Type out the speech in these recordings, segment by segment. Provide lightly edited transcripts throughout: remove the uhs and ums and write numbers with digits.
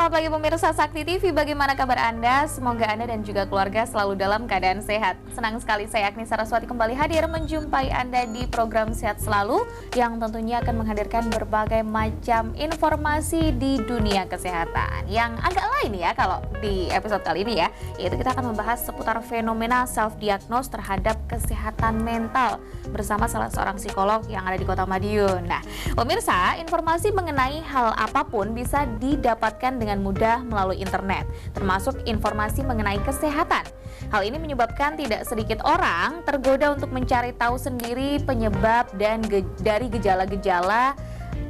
selamat pagi pemirsa Sakti TV. Bagaimana kabar Anda? Semoga Anda dan juga keluarga selalu dalam keadaan sehat. Senang sekali saya Agni Saraswati kembali hadir menjumpai Anda di program Sehat Selalu yang tentunya akan menghadirkan berbagai macam informasi di dunia kesehatan. Yang agak lain ya kalau di episode kali ini ya, yaitu kita akan membahas seputar fenomena self-diagnose terhadap kesehatan mental bersama salah seorang psikolog yang ada di Kota Madiun. Nah, pemirsa, informasi mengenai hal apapun bisa didapatkan dengan mudah melalui internet, termasuk informasi mengenai kesehatan. Hal ini menyebabkan tidak sedikit orang tergoda untuk mencari tahu sendiri penyebab dan dari gejala-gejala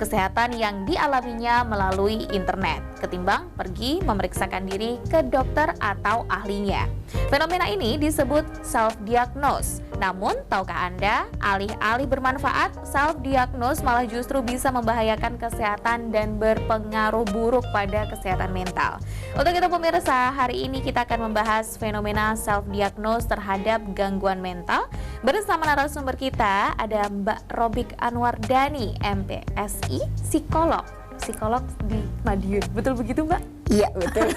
kesehatan yang dialaminya melalui internet, ketimbang pergi memeriksakan diri ke dokter atau ahlinya. Fenomena ini disebut self-diagnose. Namun, tahukah Anda, alih-alih bermanfaat, self-diagnose malah justru bisa membahayakan kesehatan dan berpengaruh buruk pada kesehatan mental. Untuk itu pemirsa, hari ini kita akan membahas fenomena self-diagnose terhadap gangguan mental. Bersama narasumber kita ada Mbak Robik Anwardani, MPSI, psikolog di Madiun. Betul begitu, Mbak? Iya, betul.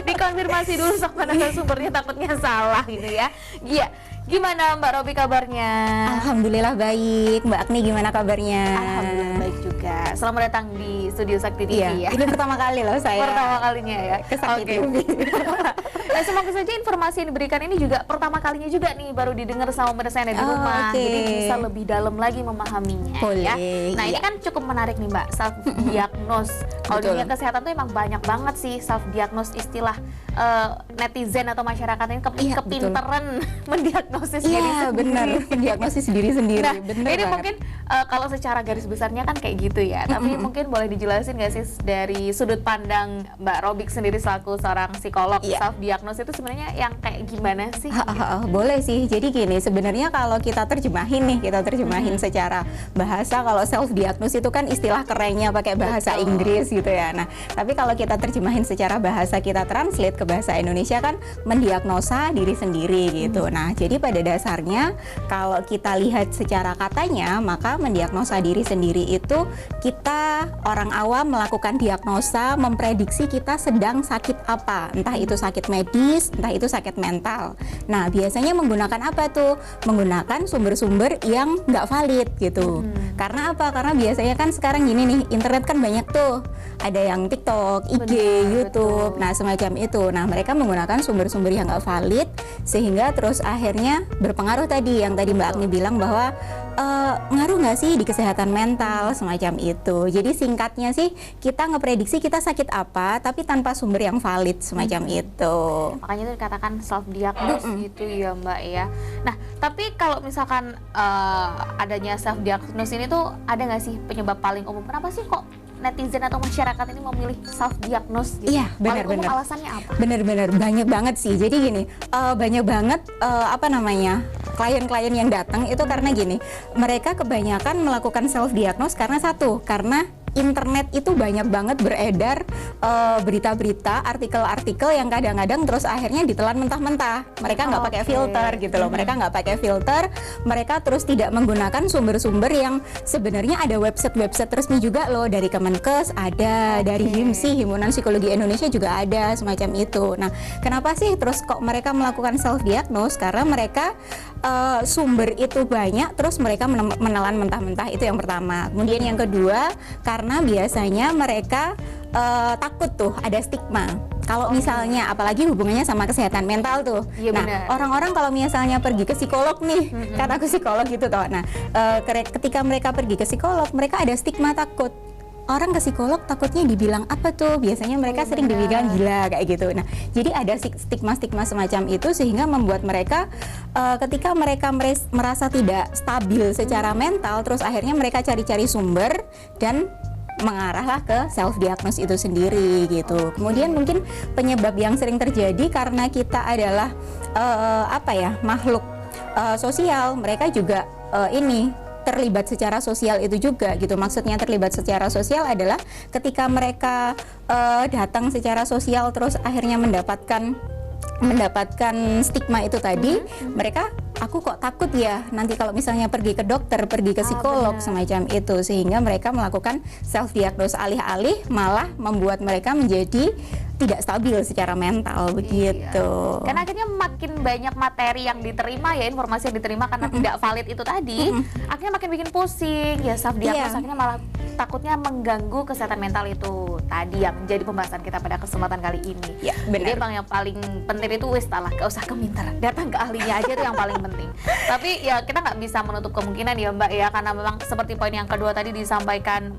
Dikonfirmasi dulu sama narasumbernya, takutnya salah gitu ya. Iya. Gimana Mbak Robik kabarnya? Alhamdulillah baik. Mbak Agni gimana kabarnya? Alhamdulillah baik juga. Selamat datang di studio Sakti TV ya. Ini pertama kali loh saya. Pertama kalinya ya. Ke Sakti TV. Nah, semoga saja informasi yang diberikan ini juga pertama kalinya juga nih baru didengar sama pemirsa yang ada di rumah. Jadi bisa lebih dalam lagi memahaminya. Boleh, ya. Nah, ini kan cukup menarik nih Mbak, self diagnose. Kalau dunia kesehatan tuh emang banyak banget sih self diagnose, istilah netizen atau masyarakat ini kepinteran mendiagnosis diri sendiri. Benar, mendiagnosis diri sendiri. Nah, bener ini banget. mungkin kalau secara garis besarnya kan kayak gitu ya. Tapi mungkin boleh dijelasin nggak sih dari sudut pandang Mbak Robik sendiri selaku seorang psikolog, self diagnose itu sebenarnya yang kayak gimana sih? Boleh sih. Jadi gini, sebenarnya kalau kita terjemahin secara bahasa, kalau self diagnose itu kan istilah kerennya pakai bahasa Inggris gitu ya. Nah, tapi kalau kita terjemahin secara bahasa, kita translate ke bahasa Indonesia kan mendiagnosa diri sendiri gitu. Nah, jadi pada dasarnya kalau kita lihat secara katanya, maka mendiagnosa diri sendiri itu kita orang awam melakukan diagnosa, memprediksi kita sedang sakit apa, entah itu sakit medis, entah itu sakit mental. Nah, biasanya menggunakan apa tuh? Menggunakan sumber-sumber yang nggak valid gitu. Karena apa? Karena biasanya kan sekarang gini nih, internet kan banyak tuh. Ada yang TikTok, IG, YouTube, nah semacam itu. Nah, mereka menggunakan sumber-sumber yang nggak valid sehingga terus akhirnya berpengaruh tadi yang tadi Mbak Agni bilang bahwa ngaruh nggak sih di kesehatan mental semacam itu. Jadi singkatnya sih kita ngeprediksi kita sakit apa tapi tanpa sumber yang valid semacam itu. Makanya itu dikatakan self diagnose gitu ya Mbak ya. Nah, tapi kalau misalkan adanya self diagnose ini tuh ada nggak sih penyebab paling umum? Kenapa sih kok netizen atau masyarakat ini memilih self diagnose gitu? Iya, benar-benar. Alasannya apa? Benar-benar banyak banget sih. Jadi gini, banyak banget klien-klien yang datang itu karena gini, mereka kebanyakan melakukan self diagnose karena satu, karena internet itu banyak banget beredar berita-berita, artikel-artikel yang kadang-kadang terus akhirnya ditelan mentah-mentah. Mereka nggak pakai filter gitu loh. Mereka nggak pakai filter. Mereka terus tidak menggunakan sumber-sumber yang sebenarnya ada website-website resmi juga loh, dari Kemenkes ada, dari HIMSI, Himpunan Psikologi Indonesia juga ada semacam itu. Nah, kenapa sih terus kok mereka melakukan self diagnose? Karena mereka sumber itu banyak, terus mereka menelan mentah-mentah, itu yang pertama. Kemudian yang kedua, karena biasanya mereka takut tuh ada stigma. Kalau misalnya apalagi hubungannya sama kesehatan mental tuh. Nah, orang-orang kalau misalnya pergi ke psikolog nih, kan aku psikolog gitu toh. Nah, ketika mereka pergi ke psikolog, mereka ada stigma takut. Orang ke psikolog takutnya dibilang apa tuh? Biasanya mereka sering dibilang gila kayak gitu. Nah, jadi ada stigma-stigma semacam itu sehingga membuat mereka ketika mereka merasa tidak stabil secara mental, terus akhirnya mereka cari-cari sumber dan mengarahlah ke self diagnose itu sendiri gitu. Kemudian mungkin penyebab yang sering terjadi karena kita adalah makhluk sosial, mereka juga terlibat secara sosial itu juga gitu. Maksudnya terlibat secara sosial adalah ketika mereka datang secara sosial terus akhirnya mendapatkan stigma itu tadi, mereka aku kok takut ya nanti kalau misalnya pergi ke dokter, pergi ke psikolog, benar. semacam itu, sehingga mereka melakukan self diagnose, alih-alih malah membuat mereka menjadi tidak stabil secara mental begitu. Karena akhirnya makin banyak materi yang diterima ya, informasi yang diterima karena tidak valid itu tadi, akhirnya makin bikin pusing ya, self diagnose Iya. akhirnya malah takutnya mengganggu kesehatan mental itu tadi yang menjadi pembahasan kita pada kesempatan kali ini. Ya, Jadi benar. emang yang paling penting itu wis lah, gak usah keminter, datang ke ahlinya aja itu yang paling penting. Tapi ya kita nggak bisa menutup kemungkinan ya Mbak ya, karena memang seperti poin yang kedua tadi disampaikan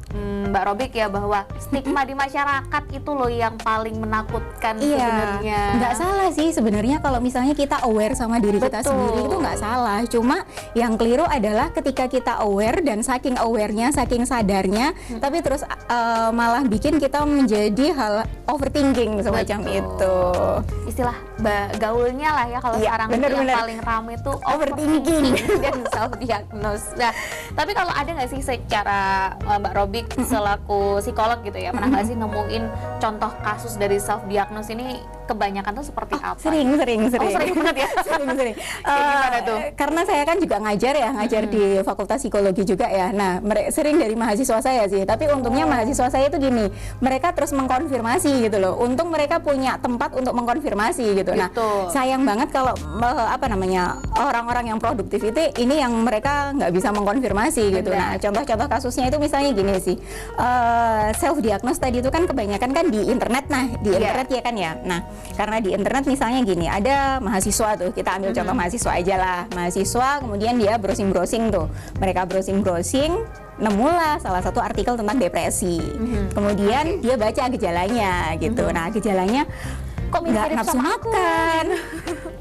Mbak Robik ya, bahwa stigma di masyarakat itu loh yang paling menakutkan sebenarnya. Nggak salah sih sebenarnya kalau misalnya kita aware sama diri kita Betul. sendiri, itu nggak salah. Cuma yang keliru adalah ketika kita aware dan saking awarenya, saking sadarnya, tapi terus malah bikin kita menjadi hal overthinking semacam Betul. itu. Istilah gaulnya lah ya kalau Iya, sekarang itu bener-bener. yang paling rame tuh Overthinking. dan self diagnose. Nah, tapi kalau ada nggak sih secara Mbak Robik selaku psikolog gitu ya, pernah nggak sih nemuin contoh kasus dari self diagnose ini kebanyakan tuh seperti apa? Sering. Oh, sering banget ya. Sering. Kayak gimana tuh? Karena saya kan juga ngajar di Fakultas Psikologi juga ya. Nah, sering dari mahasiswa saya sih. Tapi untungnya mahasiswa saya itu gini, mereka terus mengkonfirmasi gitu loh. Untung mereka punya tempat untuk mengkonfirmasi gitu. Nah, Betul. sayang banget kalau orang-orang yang produktif itu ini yang mereka nggak bisa mengkonfirmasi gitu. Benar. Nah, contoh-contoh kasusnya itu misalnya gini sih. Self diagnose tadi itu kan kebanyakan kan di internet. Nah, di internet ya kan ya. Nah, karena di internet misalnya gini, ada mahasiswa tuh, kita ambil contoh mahasiswa aja lah. Mahasiswa kemudian dia browsing-browsing tuh. Mereka browsing-browsing, nemulah salah satu artikel tentang depresi. Kemudian dia baca gejalanya gitu. Nah, gejalanya kok nggak mirip nafsu sama aku, makan,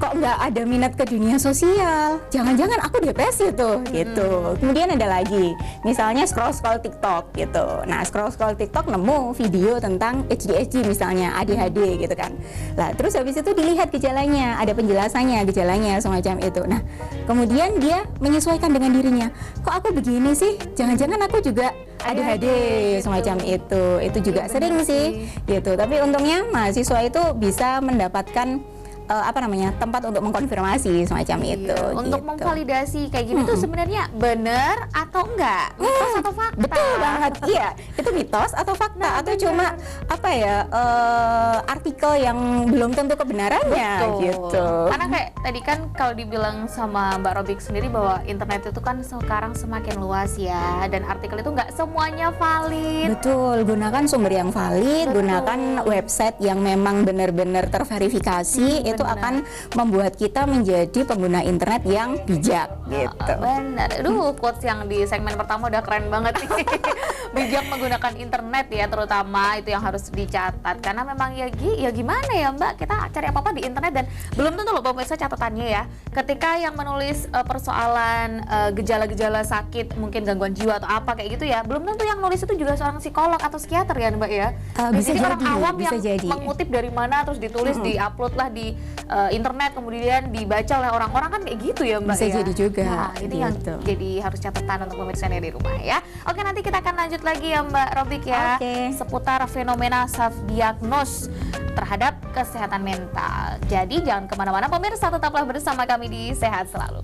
kok nggak ada minat ke dunia sosial, jangan-jangan aku depresi tuh gitu. Kemudian ada lagi, misalnya scroll TikTok gitu. Nah, scroll TikTok nemu video tentang ADHD misalnya, ADHD gitu kan. Lah terus habis itu dilihat gejalanya, ada penjelasannya gejalanya semacam itu. Nah, kemudian dia menyesuaikan dengan dirinya, kok aku begini sih, jangan-jangan aku juga ADHD semacam itu juga Iya, sering benar sih sih. gitu. Tapi untungnya mahasiswa itu bisa mendapatkan tempat untuk mengkonfirmasi semacam itu. Untuk gitu. memvalidasi kayak gini tuh sebenarnya benar atau enggak? Mitos atau fakta? Betul banget, iya. Itu mitos atau fakta Nah, atau benar. cuma artikel yang belum tentu kebenarannya gitu. Karena kayak tadi kan kalau dibilang sama Mbak Robik sendiri bahwa internet itu kan sekarang semakin luas ya, dan artikel itu nggak semuanya valid. Betul, gunakan sumber yang valid, Betul. gunakan website yang memang benar-benar terverifikasi, itu benar. akan membuat kita menjadi pengguna internet yang bijak gitu. Benar. Aduh, quotes yang di segmen pertama udah keren banget nih. Bijak menggunakan internet ya, terutama itu yang harus dicatat. Karena memang ya gimana ya Mbak, kita cari apa-apa di internet dan belum tentu loh pemirsa catatannya ya. Ketika yang menulis persoalan gejala-gejala sakit, mungkin gangguan jiwa atau apa kayak gitu ya, belum tentu yang nulis itu juga seorang psikolog atau psikiater ya Mbak ya. Bisa Jadi orang jadi, awam bisa yang jadi. mengutip dari mana terus ditulis, di-upload lah di internet, kemudian dibaca oleh orang-orang, kan kayak gitu ya Mbak Bisa ya. jadi juga, Nah, ini yang gitu. jadi harus catatan untuk pemirsa di rumah ya. Oke, nanti kita akan lanjut lagi ya Mbak Robik ya, Oke. seputar fenomena self diagnose terhadap kesehatan mental. Jadi jangan kemana-mana pemirsa, tetaplah bersama kami di Sehat Selalu.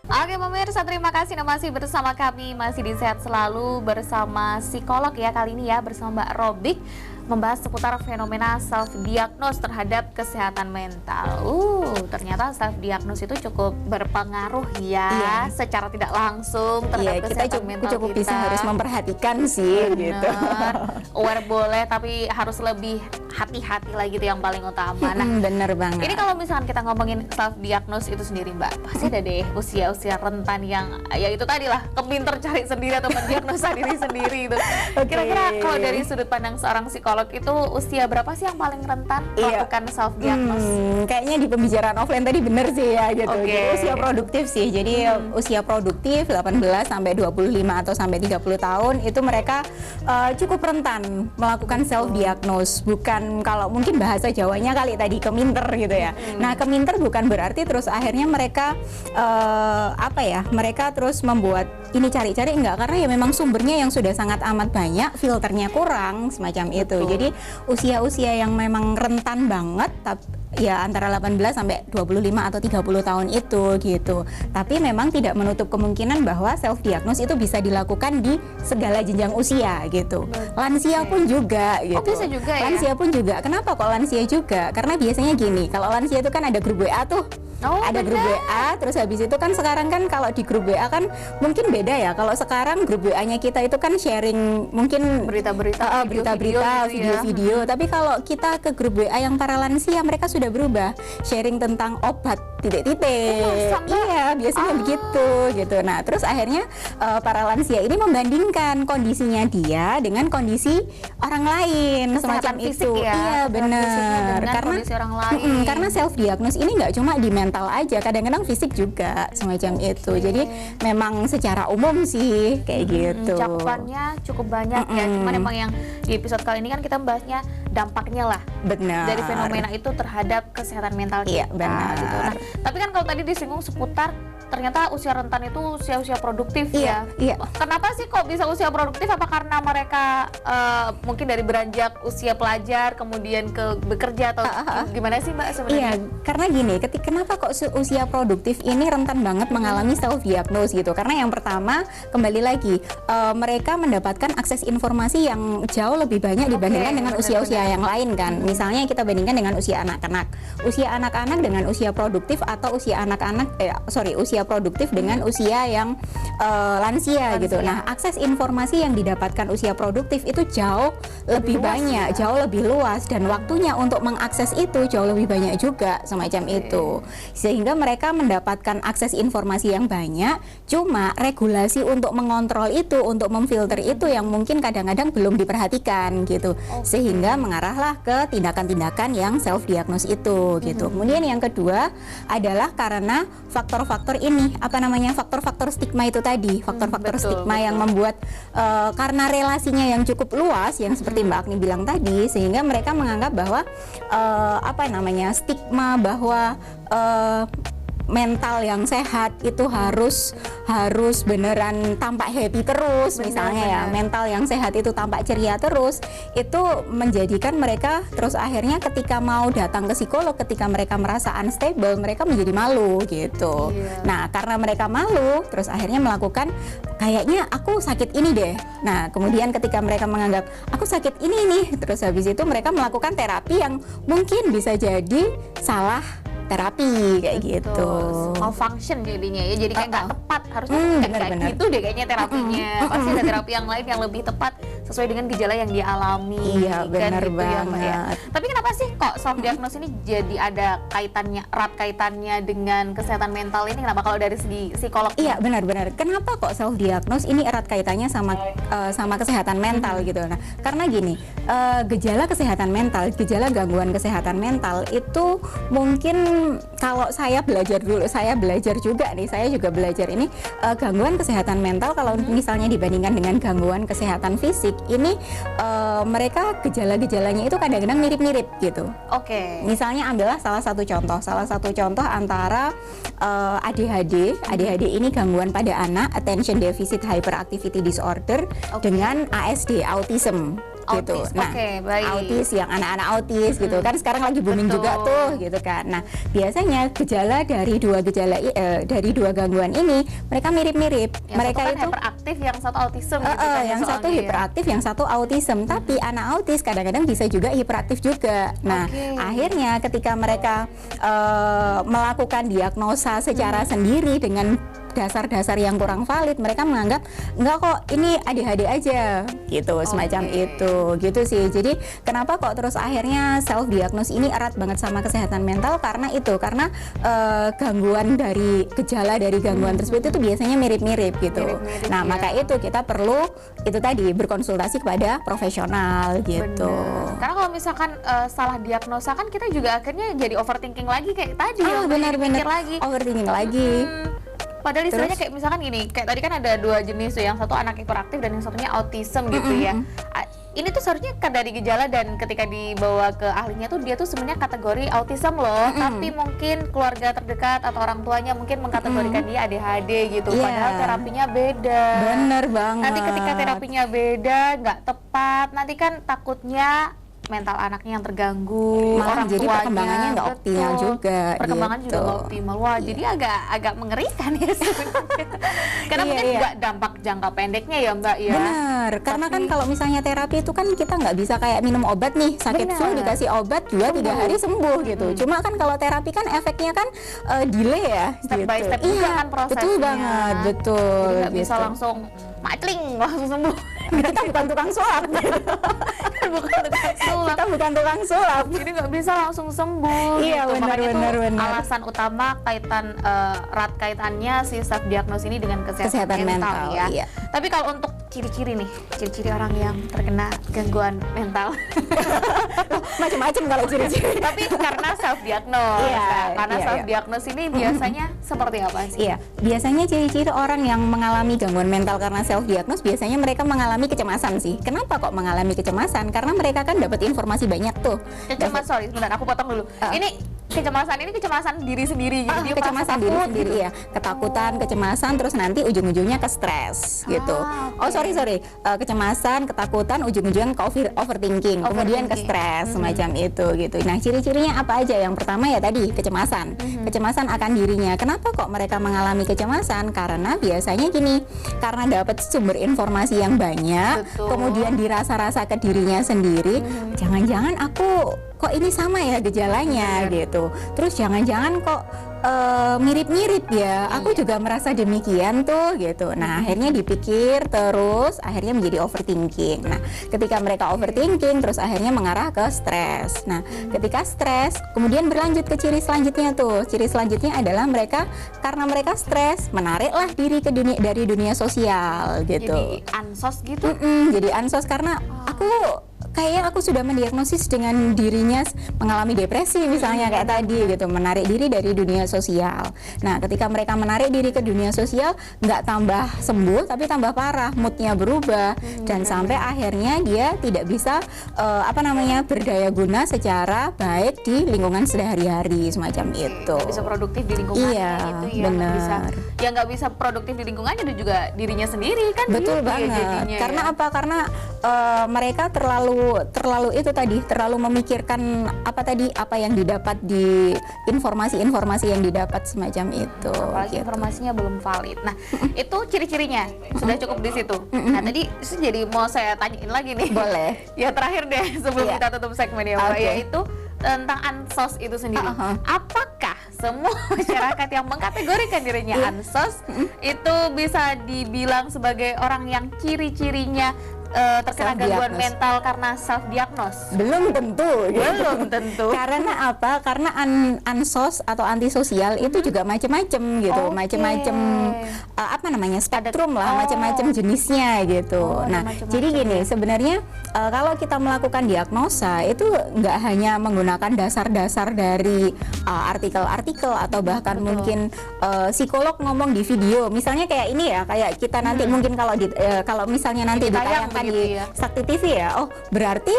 Oke pemirsa, terima kasih Anda masih bersama kami, masih di Sehat Selalu bersama psikolog ya, kali ini ya bersama Mbak Robik, membahas seputar fenomena self diagnose terhadap kesehatan mental. Ternyata self diagnose itu cukup berpengaruh ya, Iya. secara tidak langsung Iya, terhadap kita kesehatan mental cukup kita. bisa harus memperhatikan sih gitu. Bener. Aware boleh, tapi harus lebih hati-hati lagi, itu yang paling utama. Nah, Bener banget. ini kalau misalkan kita ngomongin self diagnose itu sendiri Mbak, pasti ada deh usia-usia rentan yang ya itu tadi lah, kepinter cari sendiri atau mendiagnosa diri sendiri itu. Oke. Kira-kira kalau dari sudut pandang seorang psikolog itu usia berapa sih yang paling rentan Iya. melakukan self diagnose? Kayaknya di pembicaraan offline tadi bener sih ya gitu. Oke. Jadi usia produktif sih. Jadi usia produktif 18 sampai 25 atau sampai 30 tahun itu mereka cukup rentan melakukan self diagnose. Bukan bukan, kalau mungkin bahasa Jawanya kali tadi keminter gitu ya. Nah, keminter bukan berarti terus akhirnya mereka mereka terus membuat ini cari-cari, enggak, karena ya memang sumbernya yang sudah sangat amat banyak, filternya kurang semacam itu. Jadi usia-usia yang memang rentan banget, ya antara 18 sampai 25 atau 30 tahun itu gitu. Tapi memang tidak menutup kemungkinan bahwa self diagnose itu bisa dilakukan di segala jenjang usia gitu. Lansia pun juga gitu. bisa juga ya? Lansia pun juga. Kenapa kok lansia juga? Karena biasanya gini, kalau lansia itu kan ada grup WA tuh. Ada grup WA, terus habis itu kan sekarang kan kalau di grup WA kan mungkin beda ya. Kalau sekarang grup WA-nya kita itu kan sharing mungkin berita-berita, video-video. Tapi kalau kita ke grup WA yang para lansia, mereka sudah berubah, sharing tentang obat titik-titik. Iya, biasanya begitu gitu. Nah, terus akhirnya para lansia ini membandingkan kondisinya dia dengan kondisi orang lain, semacam itu. Ya? Iya, benar. Karena kondisi orang lain. Karena self diagnose ini nggak cuma di mental aja, kadang-kadang fisik juga semacam itu. Jadi memang secara umum sih kayak gitu. Cakupannya cukup banyak ya. Cuman emang yang di episode kali ini kan kita membahasnya dampaknya lah. Benar. Dari fenomena itu terhadap kesehatan mental kita. Iya, benar. Gitu. Nah, tapi kan kalau tadi disinggung seputar ternyata usia rentan itu usia-usia produktif ya. Iya. Kenapa sih kok bisa usia produktif? Apa karena mereka mungkin dari beranjak usia pelajar kemudian ke bekerja atau gimana sih Mbak sebenarnya? Iya, karena gini, kenapa kok usia produktif ini rentan banget mengalami self diagnose gitu? Karena yang pertama, kembali lagi, mereka mendapatkan akses informasi yang jauh lebih banyak dibandingkan dengan usia-usia yang lain kan. Misalnya kita bandingkan dengan usia anak-anak. Usia anak-anak dengan usia produktif atau usia usia produktif dengan usia yang lansia gitu. Nah, akses informasi yang didapatkan usia produktif itu jauh lebih banyak, jauh lebih luas, dan waktunya untuk mengakses itu jauh lebih banyak juga semacam itu. Sehingga mereka mendapatkan akses informasi yang banyak, cuma regulasi untuk mengontrol itu, untuk memfilter itu yang mungkin kadang-kadang belum diperhatikan gitu. Sehingga mengarahlah ke tindakan-tindakan yang self diagnose itu gitu. Kemudian yang kedua adalah karena faktor-faktor ini, faktor-faktor stigma itu tadi, faktor-faktor stigma yang membuat karena relasinya yang cukup luas, yang seperti Mbak Agni bilang tadi, sehingga mereka menganggap bahwa stigma bahwa mental yang sehat itu harus beneran tampak happy terus, misalnya ya, mental yang sehat itu tampak ceria terus, itu menjadikan mereka terus akhirnya ketika mau datang ke psikolog, ketika mereka merasa unstable, mereka menjadi malu gitu. Nah, karena mereka malu, terus akhirnya melakukan kayaknya aku sakit ini deh. Nah, kemudian ketika mereka menganggap aku sakit ini nih, terus habis itu mereka melakukan terapi yang mungkin bisa jadi salah terapi kayak gitu. Malfunction jadinya ya, jadi kayak nggak tepat, harusnya kayak gitu deh kayaknya terapinya. Pasti ada terapi yang lain yang lebih tepat sesuai dengan gejala yang dia alami. Iya, benar gitu banget. Ya. Tapi kenapa sih kok self diagnose ini jadi ada erat kaitannya dengan kesehatan mental ini? Kenapa kalau dari segi psikolog? Iya, benar-benar. Kenapa kok self diagnose ini erat kaitannya sama kesehatan mental gitu? Nah, karena gini, gejala kesehatan mental, gejala gangguan kesehatan mental itu mungkin kalau saya belajar juga nih, saya juga belajar ini, gangguan kesehatan mental kalau misalnya dibandingkan dengan gangguan kesehatan fisik, ini mereka gejala-gejalanya itu kadang-kadang mirip-mirip gitu. Misalnya ambillah salah satu contoh antara ADHD ini gangguan pada anak, attention deficit hyperactivity disorder, dengan ASD, autism gitu. Nah, autis yang anak-anak autis gitu kan sekarang lagi booming juga tuh gitu kan. Nah, biasanya gejala dari dua gangguan ini mereka mirip-mirip. Mereka itu hyperaktif, yang satu autism gitu kan. Yang satu hiperaktif, yang satu autism. Tapi anak autis kadang-kadang bisa juga hiperaktif juga. Nah, akhirnya ketika mereka melakukan diagnosa secara sendiri dengan dasar-dasar yang kurang valid, mereka menganggap enggak kok ini ADHD aja gitu, semacam itu gitu sih. Jadi kenapa kok terus akhirnya self diagnose ini erat banget sama kesehatan mental, karena gangguan dari gejala dari gangguan tersebut itu biasanya mirip-mirip gitu. Nah, maka itu kita perlu itu tadi berkonsultasi kepada profesional gitu. Karena kalau misalkan salah diagnosa kan kita juga akhirnya jadi overthinking lagi kayak tadi. Benar-benar overthinking lagi. Padahal istilahnya kayak misalkan gini, kayak tadi kan ada dua jenis tuh, yang satu anak hiperaktif dan yang satunya autism gitu ya. ini tuh seharusnya kan dari gejala dan ketika dibawa ke ahlinya tuh dia tuh sebenarnya kategori autism loh, tapi mungkin keluarga terdekat atau orang tuanya mungkin mengkategorikan dia ADHD gitu, padahal terapinya beda. Bener banget. Nanti ketika terapinya beda, nggak tepat, nanti kan takutnya mental anaknya yang terganggu, malah orang jadi tuanya, perkembangannya nggak optimal juga. Perkembangan gitu. juga nggak optimal. Wah, jadi agak mengerikan ya sebenarnya. Karena mungkin juga dampak jangka pendeknya ya Mbak ya. Benar, karena kan kalau misalnya terapi itu kan kita nggak bisa kayak minum obat nih, sakit flu dikasih obat 2-3 hari sembuh gitu. Cuma kan kalau terapi kan efeknya kan delay ya. Step gitu. by step juga kan prosesnya. Betul banget, betul. Jadi nggak bisa langsung macling langsung sembuh. Kita bukan tukang sulap. Bukan tukang sulap. Kita bukan tukang sulap. Jadi nggak bisa langsung sembuh. Iya, gitu. benar, Makanya benar, itu benar. alasan utama erat kaitannya si self diagnosis ini dengan kesehatan mental ya. Iya. Tapi kalau untuk ciri-ciri nih, ciri-ciri orang yang terkena gangguan mental. Macam-macam kalau ciri-ciri. Tapi karena self diagnosis. Iya, Karena iya, self diagnosis ini biasanya seperti apa sih? Iya, biasanya ciri-ciri orang yang mengalami gangguan mental karena self diagnose biasanya mereka mengalami kecemasan sih. Kenapa kok mengalami kecemasan? Karena mereka kan dapat informasi banyak tuh. Sorry, sebentar aku potong dulu. Ini kecemasan diri sendiri gitu. Dia Kecemasan merasa diri takut sendiri gitu. ya, ketakutan, kecemasan, terus nanti ujung-ujungnya ke stres gitu. Oh sorry, kecemasan, ketakutan, ujung-ujungnya ke overthinking, kemudian ke stres semacam itu gitu. Nah ciri-cirinya apa aja? Yang pertama ya tadi kecemasan, kecemasan akan dirinya. Kenapa kok mereka mengalami kecemasan? Karena biasanya gini, karena dapat sumber informasi yang banyak, Betul. kemudian dirasa-rasa ke dirinya sendiri. Jangan-jangan aku kok ini sama ya gejalanya gitu. Terus jangan-jangan kok mirip-mirip ya, aku juga merasa demikian tuh gitu. Nah akhirnya dipikir terus, akhirnya menjadi overthinking. Nah ketika mereka overthinking terus akhirnya mengarah ke stres. Nah ketika stres kemudian berlanjut ke ciri selanjutnya tuh. Ciri selanjutnya adalah karena mereka stres menariklah diri ke dari dunia sosial gitu. Jadi ansos gitu. Jadi ansos karena kayaknya aku sudah mendiagnosis dengan dirinya mengalami depresi misalnya kayak tadi gitu, menarik diri dari dunia sosial. Nah ketika mereka menarik diri ke dunia sosial nggak tambah sembuh tapi tambah parah, moodnya berubah dan sampai akhirnya dia tidak bisa berdaya guna secara baik di lingkungan sehari-hari semacam itu. Nggak bisa produktif di lingkungannya itu ya. Benar. Nggak bisa produktif di lingkungannya dan juga dirinya sendiri kan. Betul gitu banget. Ya jadinya, karena ya. apa? Karena mereka terlalu memikirkan apa yang didapat di informasi-informasi yang didapat semacam itu. Apalagi gitu. informasinya belum valid. Nah, itu ciri-cirinya sudah cukup di situ. Nah, tadi jadi mau saya tanyain lagi nih. Boleh. Ya terakhir deh sebelum kita tutup segmen ya, Mbak, yaitu tentang ansos itu sendiri. Apakah semua masyarakat yang mengkategorikan dirinya ansos itu bisa dibilang sebagai orang yang ciri-cirinya terkena gangguan mental karena self diagnose? Belum tentu. Belum tentu. Karena apa? Karena ansos atau antisosial itu juga macam-macam gitu, macam-macam spektrum lah, macam-macam jenisnya gitu. Nah, jadi gini, sebenarnya kalau kita melakukan diagnosa itu nggak hanya menggunakan dasar-dasar dari artikel-artikel atau bahkan mungkin psikolog ngomong di video, misalnya kayak ini ya, kayak kita nanti mungkin kalau misalnya nanti ditayangkan di Sakti TV ya, oh berarti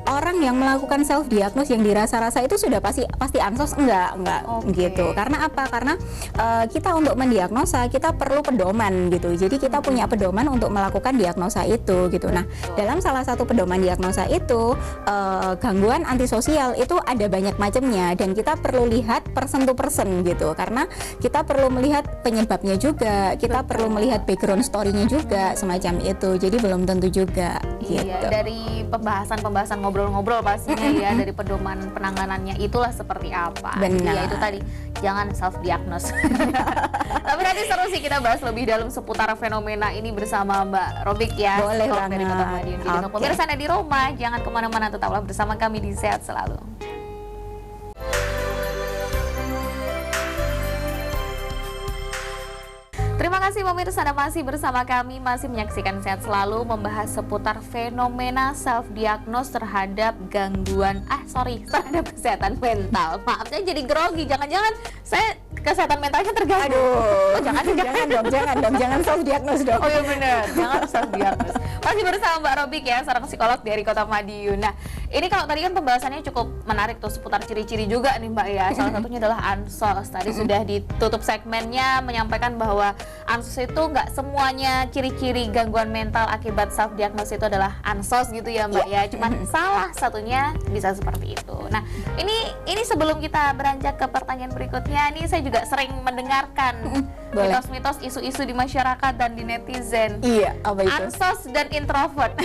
orang yang melakukan self diagnose yang dirasa-rasa itu sudah pasti ansos enggak gitu. Karena apa? Karena kita untuk mendiagnosa kita perlu pedoman gitu. Jadi kita punya pedoman untuk melakukan diagnosa itu gitu. Nah, dalam salah satu pedoman diagnosa itu gangguan antisosial itu ada banyak macamnya dan kita perlu lihat person to person gitu. Karena kita perlu melihat penyebabnya juga, kita perlu melihat background story-nya juga semacam itu. Jadi belum tentu juga gitu. Iya, dari pembahasan ngobrol-ngobrol pastinya ya, dari pedoman penanganannya itulah seperti apa. Benar. Ya itu tadi, jangan self diagnose. Tapi nanti seru sih kita bahas lebih dalam seputar fenomena ini bersama Mbak Robik ya. Boleh Psikolog banget. dari Kota Madiun. Jadi untuk pemirsa Anda di rumah, jangan kemana-mana, tetaplah bersama kami di Sehat Selalu. Terima kasih pemirsa, Anda masih bersama kami, masih menyaksikan Sehat Selalu, membahas seputar fenomena self-diagnose terhadap terhadap kesehatan mental. Maaf, saya jadi grogi, jangan-jangan saya kesehatan mentalnya terganggu. Aduh, jangan. jangan self diagnose dong. Oh iya benar, jangan self diagnose. Masih bersama Mbak Robik ya, seorang psikolog dari Kota Madiun. Nah, ini kalau tadi kan pembahasannya cukup menarik tuh seputar ciri-ciri juga nih Mbak ya. Salah satunya adalah ansos. Tadi sudah ditutup segmennya menyampaikan bahwa ansos itu nggak semuanya ciri-ciri gangguan mental akibat self diagnose itu adalah ansos gitu ya Mbak ya. Cuman salah satunya bisa seperti itu. Nah, ini sebelum kita beranjak ke pertanyaan berikutnya, nih saya juga sering mendengarkan mitos-mitos, isu-isu di masyarakat dan di netizen. Iya, apa itu? Ansos dan introvert.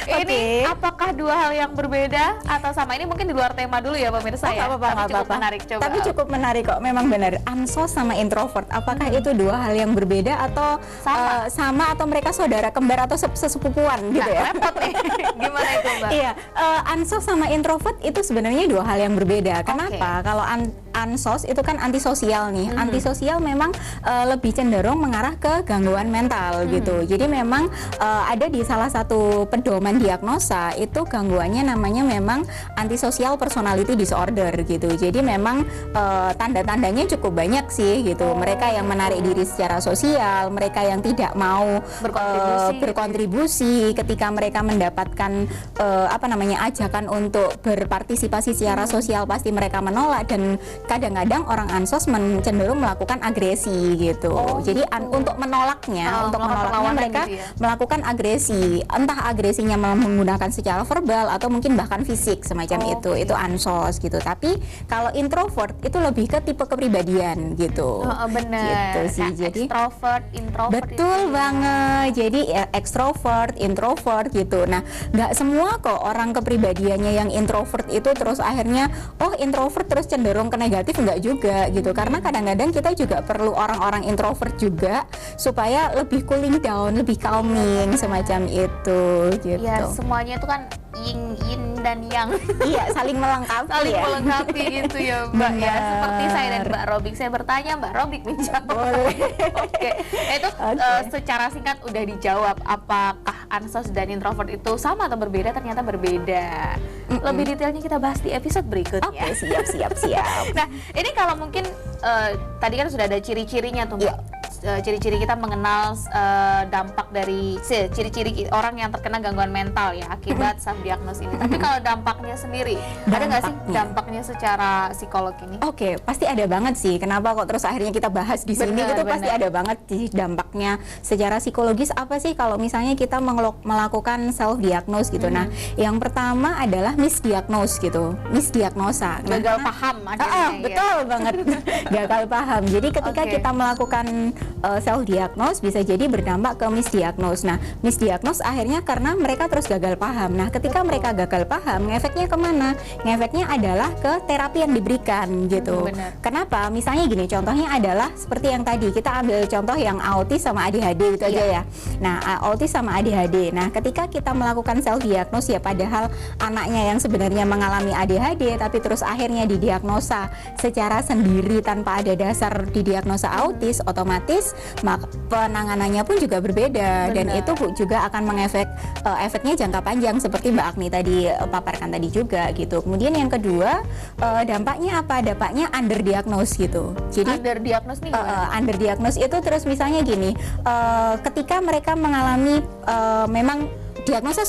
Ini apakah dua hal yang berbeda atau sama? Ini mungkin di luar tema dulu ya pemirsa ya. Tapi cukup menarik coba. Tapi cukup menarik kok, memang benar. Ansos sama introvert, apakah itu dua hal yang berbeda atau sama atau mereka saudara kembar atau sesepupuan gitu ya? Repot nih. Gimana itu Mbak? Iya, ansos sama introvert itu sebenarnya dua hal yang berbeda. Kenapa? Kalau ansos itu kan antisosial nih. Antisosial memang lebih cenderung mengarah ke gangguan mental gitu. Jadi memang ada di salah satu pedoman diagnosa itu gangguannya namanya memang antisocial personality disorder gitu. Jadi memang tanda-tandanya cukup banyak sih gitu. Mereka yang menarik diri secara sosial, mereka yang tidak mau berkontribusi ketika mereka mendapatkan ajakan untuk berpartisipasi secara sosial pasti mereka menolak, dan kadang-kadang orang ansos cenderung melakukan agresi gitu. Jadi untuk menolaknya mereka gitu ya? Melakukan agresi, entah agresinya menggunakan secara verbal atau mungkin bahkan fisik semacam itu ansos gitu. Tapi kalau introvert itu lebih ke tipe kepribadian gitu. Benar. Gitu sih. Nah, jadi extrovert, introvert. Betul banget. Jadi extrovert, introvert gitu. Nah, nggak semua kok orang kepribadiannya yang introvert itu terus akhirnya introvert terus cenderung ke negatif, nggak juga gitu. Karena kadang-kadang kita juga perlu orang-orang introvert juga supaya lebih cooling down, lebih calming semacam itu gitu. Ya, semuanya itu kan yin dan yang. Iya, saling melengkapi. Melengkapi gitu ya Mbak. Benar. Ya, seperti saya dan Mbak Robik. Saya bertanya, Mbak Robik menjawab. Boleh. Oke. Itu secara singkat udah dijawab, apakah ansos dan introvert itu sama atau berbeda? Ternyata berbeda. Lebih detailnya kita bahas di episode berikutnya. Oke, siap. Nah, ini kalau mungkin tadi kan sudah ada ciri-cirinya tuh Mbak. Ciri-ciri kita mengenal dampak dari ciri-ciri orang yang terkena gangguan mental ya akibat self diagnosis ini. Tapi kalau dampaknya sendiri, ada nggak sih dampaknya secara psikolog ini? Oke, pasti ada banget sih. Kenapa kok terus akhirnya kita bahas di sini? Itu pasti ada banget sih dampaknya secara psikologis. Apa sih kalau misalnya kita melakukan self diagnose gitu? Nah, yang pertama adalah misdiagnose gitu, misdiagnosa. Gagal paham. Betul banget. Gagal paham. Jadi ketika kita melakukan self diagnose bisa jadi berdampak ke misdiagnose. Nah, misdiagnose akhirnya karena mereka terus gagal paham. Nah, ketika mereka gagal paham, ngefeknya kemana? Ngefeknya adalah ke terapi yang diberikan gitu. Kenapa? Misalnya gini, contohnya adalah seperti yang tadi kita ambil contoh yang autis sama ADHD itu aja ya. Nah, autis sama ADHD. Nah, ketika kita melakukan self diagnose ya, padahal anaknya yang sebenarnya mengalami ADHD tapi terus akhirnya didiagnosa secara sendiri tanpa ada dasar didiagnosa autis, otomatis penanganannya pun juga berbeda. Dan itu juga akan efeknya jangka panjang seperti Mbak Agni tadi paparkan tadi juga gitu. Kemudian yang kedua, dampaknya apa? Dampaknya underdiagnose gitu. Jadi underdiagnose nih underdiagnose itu terus misalnya gini, ketika mereka mengalami memang diagnosa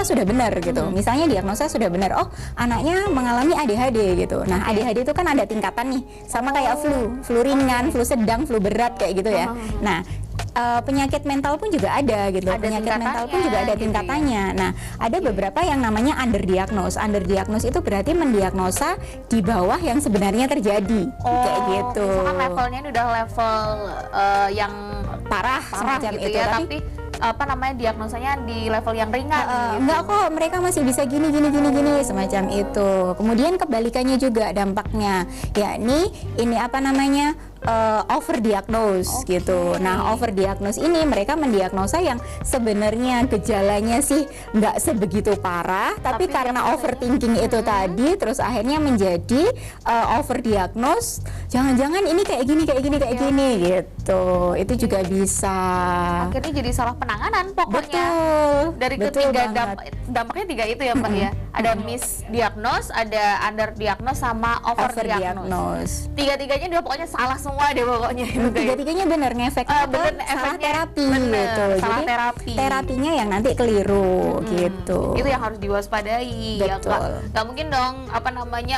sudah benar gitu. Misalnya diagnosa sudah benar, anaknya mengalami ADHD gitu. Nah, ADHD itu kan ada tingkatan nih, sama kayak flu ringan, flu sedang, flu berat kayak gitu ya. Nah, penyakit mental pun juga ada gitu. Penyakit mental pun juga ada tingkatannya. Gitu ya? Nah, ada beberapa yang namanya underdiagnose. Underdiagnose itu berarti mendiagnosa di bawah yang sebenarnya terjadi. Kayak gitu. Misalkan levelnya ini udah level yang parah semacam gitu itu ya, tapi diagnosanya di level yang ringan gitu. Enggak kok, mereka masih bisa gini semacam itu. Kemudian kebalikannya juga dampaknya, yakni ini overdiagnose gitu. Nah, overdiagnose ini mereka mendiagnosa yang sebenarnya gejalanya sih nggak sebegitu parah, tapi karena overthinking itu tadi, terus akhirnya menjadi overdiagnose. Jangan-jangan ini kayak gini gitu. Itu juga bisa. Akhirnya jadi salah penanganan pokoknya. Betul. Dari betul ketiga banget. dampaknya tiga itu ya Mbak ya. Ada misdiagnose, ada underdiagnose, sama overdiagnose. Tiga-tiganya dia pokoknya salah semua deh pokoknya. Tiga-tiganya bener ngefek salah terapi gitu. Salah Jadi terapinya yang nanti keliru gitu. Itu yang harus diwaspadai. Betul. Ya, nggak mungkin dong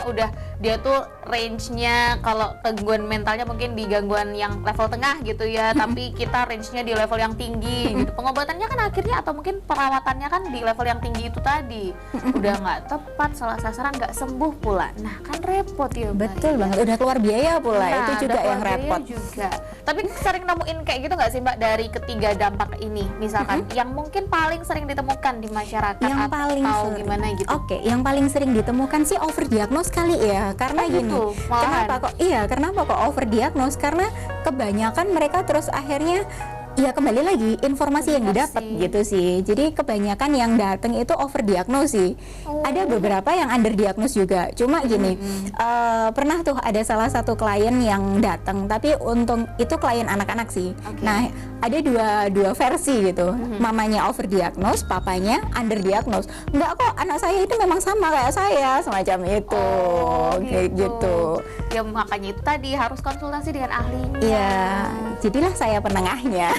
udah dia tuh range-nya kalau gangguan mentalnya mungkin di gangguan yang level tengah gitu ya, tapi kita range-nya di level yang tinggi gitu. Pengobatannya kan akhirnya atau mungkin perawatannya kan di level yang tinggi itu tadi. Udah nggak tepat, salah sasaran, nggak sembuh pula. Nah, kan repot ya, Mbak. Betul banget. Udah keluar biaya pula. Nah, itu juga yang repot juga. Tapi sering nemuin kayak gitu nggak sih Mbak dari ketiga dampak ini? Misalkan yang mungkin paling sering ditemukan di masyarakat yang paling atau sering, gimana gitu? Oke, yang paling sering ditemukan sih overdiagnose kali ya. Karena gini, gitu, kenapa kok overdiagnose? Karena kebanyakan mereka terus akhirnya ya kembali lagi informasi yang didapat gitu sih. Jadi kebanyakan yang datang itu overdiagnose sih. Ada beberapa yang underdiagnose juga. Cuma gini, pernah tuh ada salah satu klien yang datang, tapi untung itu klien anak-anak sih. Nah, ada dua versi gitu. Mamanya overdiagnose, papanya underdiagnose. Enggak kok, anak saya itu memang sama kayak saya, semacam itu. Kayak gitu. Ya makanya itu tadi harus konsultasi dengan ahlinya. Iya, jadilah saya penengahnya.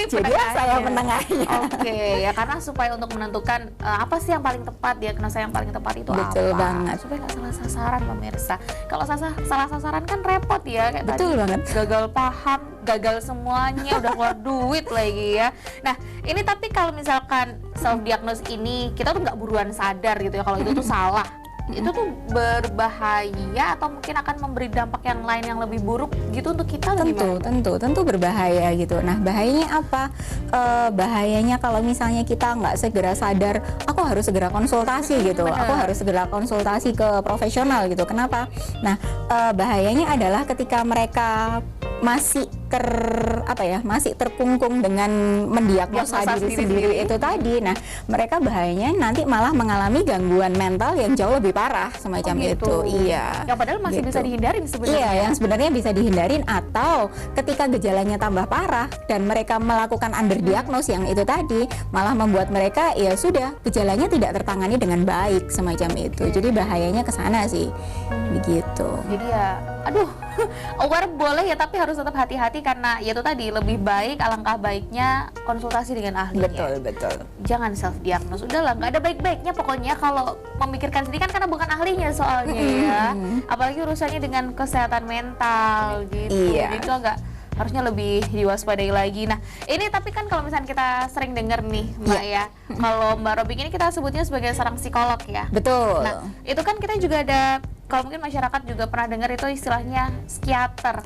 Jadilah saya penengahnya. Oke, ya karena supaya untuk menentukan apa sih yang paling tepat, diagnosa yang paling tepat itu Betul apa. banget. Supaya nggak salah sasaran pemirsa. Kalau salah sasaran kan repot ya, kayak Betul tadi, banget. gagal paham, gagal semuanya, udah keluar duit lagi ya. Nah, ini tapi kalau misalkan self diagnose ini kita tuh nggak buruan sadar gitu ya kalau itu tuh salah. Itu tuh berbahaya atau mungkin akan memberi dampak yang lain yang lebih buruk gitu untuk kita atau gimana? Tentu berbahaya gitu. Nah, bahayanya apa? Bahayanya kalau misalnya kita nggak segera sadar, aku harus segera konsultasi gitu. Aku harus segera konsultasi ke profesional gitu. Kenapa? Nah, bahayanya adalah ketika mereka masih masih terkungkung dengan mendiagnosa diri sendiri itu tadi. Nah, mereka bahayanya nanti malah mengalami gangguan mental yang jauh lebih parah semacam itu. Iya. Yang padahal masih bisa dihindarin sebenarnya. Iya, yang sebenarnya bisa dihindarin, atau ketika gejalanya tambah parah dan mereka melakukan underdiagnose yang itu tadi, malah membuat mereka ya sudah gejalanya tidak tertangani dengan baik semacam itu. Jadi bahayanya ke sana sih. Begitu. Jadi ya, aduh, aware boleh ya, tapi harus tetap hati-hati karena ya itu tadi lebih baik, alangkah baiknya konsultasi dengan ahlinya. Betul. Jangan self diagnose. Udahlah, nggak ada baik-baiknya pokoknya kalau memikirkan sendiri kan, karena bukan ahlinya soalnya ya. Apalagi urusannya dengan kesehatan mental gitu. Iya. Jadi itu agak harusnya lebih diwaspadai lagi. Nah, ini tapi kan kalau misalnya kita sering dengar nih Mbak ya, kalau Mbak Robik ini kita sebutnya sebagai seorang psikolog ya. Betul. Nah, itu kan kita juga ada, kalau mungkin masyarakat juga pernah dengar itu istilahnya psikiater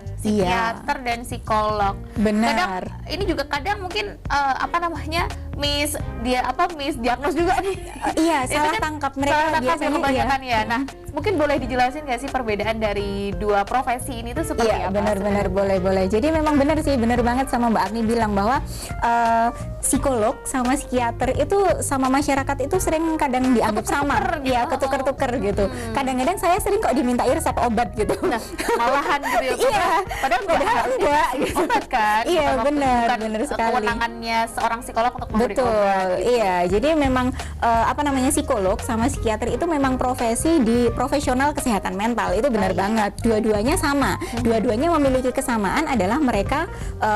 dan psikolog. Benar. Kadang ini juga kadang mungkin misdiagnos juga nih. Iya, Itu salah kan tangkap mereka salah tangkap biasanya kebanyakan ya. Nah, mungkin boleh dijelasin nggak sih perbedaan dari dua profesi ini tuh seperti apa? Iya, benar-benar boleh. Jadi memang benar banget sama Mbak Agni bilang bahwa psikolog sama psikiater itu sama masyarakat itu sering kadang dianggap sama. Iya, ketuker-tuker gitu. Kadang-kadang saya sering kok dimintai resep obat gitu. Nah, malahan gitu ya. Iya, padahal enggak gitu. Obat kan? Iya, benar sekali. Kewenangannya seorang psikolog untuk memberi Betul, obat. iya. Jadi memang psikolog sama psikiater itu memang profesi di profesional kesehatan mental. Itu benar banget. Dua-duanya sama. Dua-duanya memiliki kesamaan adalah mereka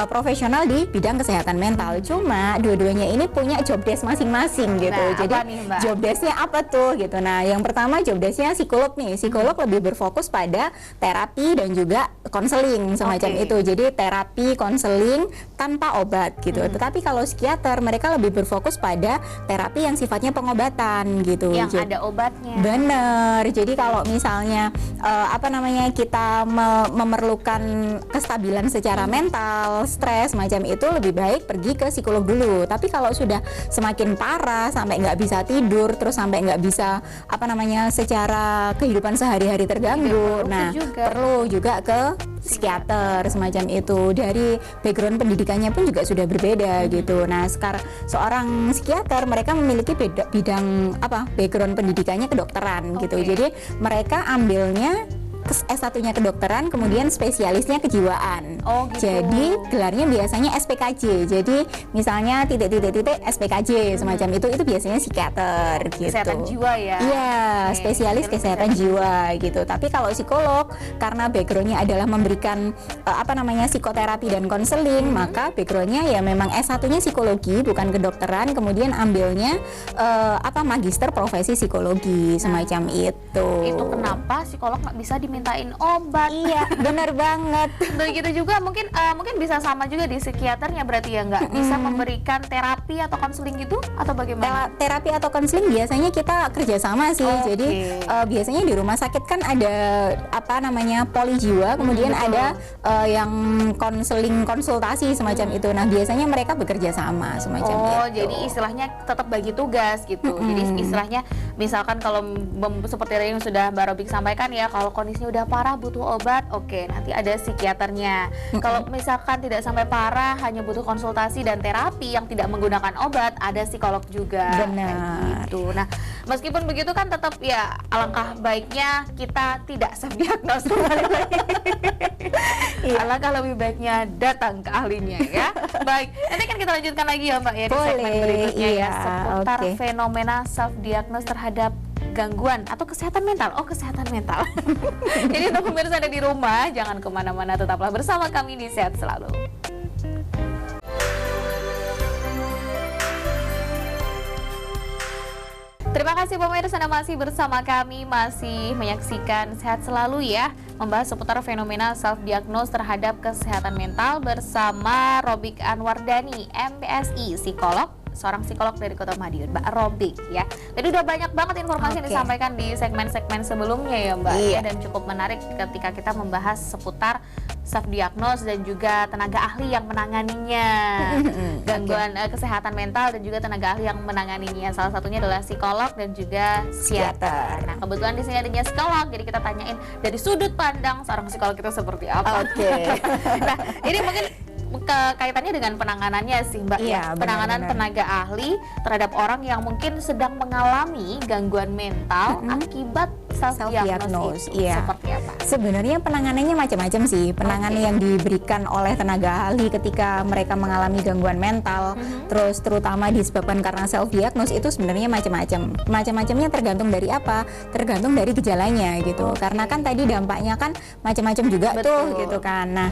profesional di bidang kesehatan mental. Cuma dua-duanya ini punya job desk masing-masing gitu. Nah, jadi job desk-nya apa tuh gitu. Nah, yang pertama job desk-nya psikolog nih. Psikolog lebih berfokus pada terapi dan juga konseling semacam itu. Jadi terapi, konseling, tanpa obat gitu. Tetapi kalau psikiater mereka lebih berfokus pada terapi yang sifatnya pengobatan gitu. Yang ada obatnya. Bener. Jadi kalau misalnya kita memerlukan kestabilan secara mental, stres macam itu, lebih baik pergi ke psikolog dulu. Tapi kalau sudah semakin parah sampai nggak bisa tidur, terus sampai nggak bisa secara kehidupan sehari-hari terganggu, perlu juga ke psikiater semacam itu. Dari background pendidikannya pun juga sudah berbeda gitu. Nah, sekarang seorang psikiater mereka memiliki bidang background pendidikannya kedokteran gitu. Jadi mereka ambilnya S1-nya kedokteran, kemudian spesialisnya kejiwaan. Gitu. Jadi gelarnya biasanya SPKJ. Jadi misalnya titik-titik SPKJ semacam itu biasanya psikiater gitu. Kesehatan jiwa ya. Iya, spesialis kesehatan jiwa gitu. Tapi kalau psikolog karena backgroundnya adalah memberikan psikoterapi dan konseling, maka backgroundnya ya memang S1-nya psikologi bukan kedokteran, kemudian ambilnya magister profesi psikologi semacam itu. Itu kenapa psikolog nggak bisa dimintain obat? Iya, benar banget. Begitu juga mungkin bisa sama juga di psikiaternya, berarti ya nggak bisa memberikan terapi atau konseling gitu atau bagaimana? Terapi atau konseling biasanya kita kerjasama sih. Jadi biasanya di rumah sakit kan ada poli jiwa, kemudian ada yang konseling konsultasi semacam itu. Nah biasanya mereka bekerja sama semacam itu. Jadi istilahnya tetap bagi tugas gitu. Jadi istilahnya misalkan kalau seperti yang sudah Mbak Robik sampaikan ya, kalau kondisinya udah parah butuh obat, oke, nanti ada psikiaternya. Kalau misalkan tidak sampai parah, hanya butuh konsultasi dan terapi yang tidak menggunakan obat, ada psikolog juga. Benar. Gitu. Nah, meskipun begitu kan tetap ya alangkah baiknya kita tidak self-diagnose. Alangkah lebih baiknya datang ke ahlinya ya. Baik, nanti kan kita lanjutkan lagi ya Mbak ya di segmen berikutnya ya, seputar fenomena self-diagnose terhadap gangguan atau kesehatan mental. Kesehatan mental. Jadi untuk pemirsa ada di rumah, jangan kemana-mana, tetaplah bersama kami di Sehat Selalu. Terima kasih pemirsa, Anda masih bersama kami, masih menyaksikan Sehat Selalu ya, membahas seputar fenomena self-diagnose terhadap kesehatan mental bersama Robik Anwardani, MPSI, psikolog, seorang psikolog dari Kota Madiun, Mbak Robik ya. Jadi udah banyak banget informasi yang disampaikan di segmen-segmen sebelumnya ya Mbak ya, dan cukup menarik ketika kita membahas seputar self-diagnose dan juga tenaga ahli yang menanganinya, gangguan kesehatan mental dan juga tenaga ahli yang menanganinya. Salah satunya adalah psikolog dan juga psikiater. Nah kebetulan di sini adanya psikolog, jadi kita tanyain dari sudut pandang seorang psikolog itu seperti apa. Nah ini mungkin kaitannya dengan penanganannya sih Mbak ya, penanganan tenaga ahli terhadap orang yang mungkin sedang mengalami gangguan mental akibat self-diagnose itu seperti apa? Sebenarnya penanganannya macam-macam sih. Penanganan yang diberikan oleh tenaga ahli ketika mereka mengalami gangguan mental, terus terutama disebabkan karena self-diagnose itu sebenarnya macam-macam. Macam-macamnya tergantung dari apa? Tergantung dari gejalanya gitu. Karena kan tadi dampaknya kan macam-macam juga tuh gitu kan. Nah,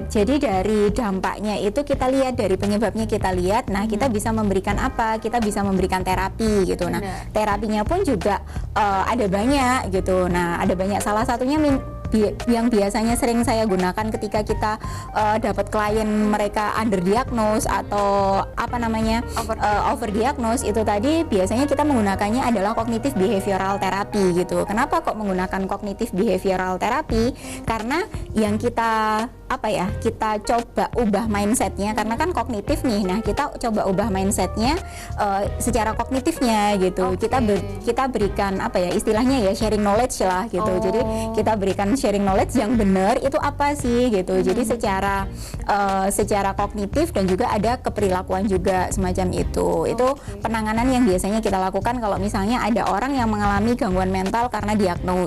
jadi dari dampaknya itu kita lihat, dari penyebabnya kita lihat. Nah, kita bisa memberikan apa? Kita bisa memberikan terapi gitu. Nah, terapinya pun juga ada banyak gitu. Nah, ada banyak, salah satunya yang biasanya sering saya gunakan ketika kita dapat klien mereka underdiagnose atau overdiagnose itu tadi, biasanya kita menggunakannya adalah cognitive behavioral therapy gitu. Kenapa kok menggunakan cognitive behavioral therapy? Karena yang kita kita coba ubah mindsetnya, karena kan kognitif nih. Nah, kita coba ubah mindsetnya secara kognitifnya gitu. Kita berikan istilahnya ya sharing knowledge lah gitu. Jadi kita berikan sharing knowledge yang benar itu apa sih gitu. Jadi secara kognitif dan juga ada keperilakuan juga semacam itu. Itu penanganan yang biasanya kita lakukan kalau misalnya ada orang yang mengalami gangguan mental karena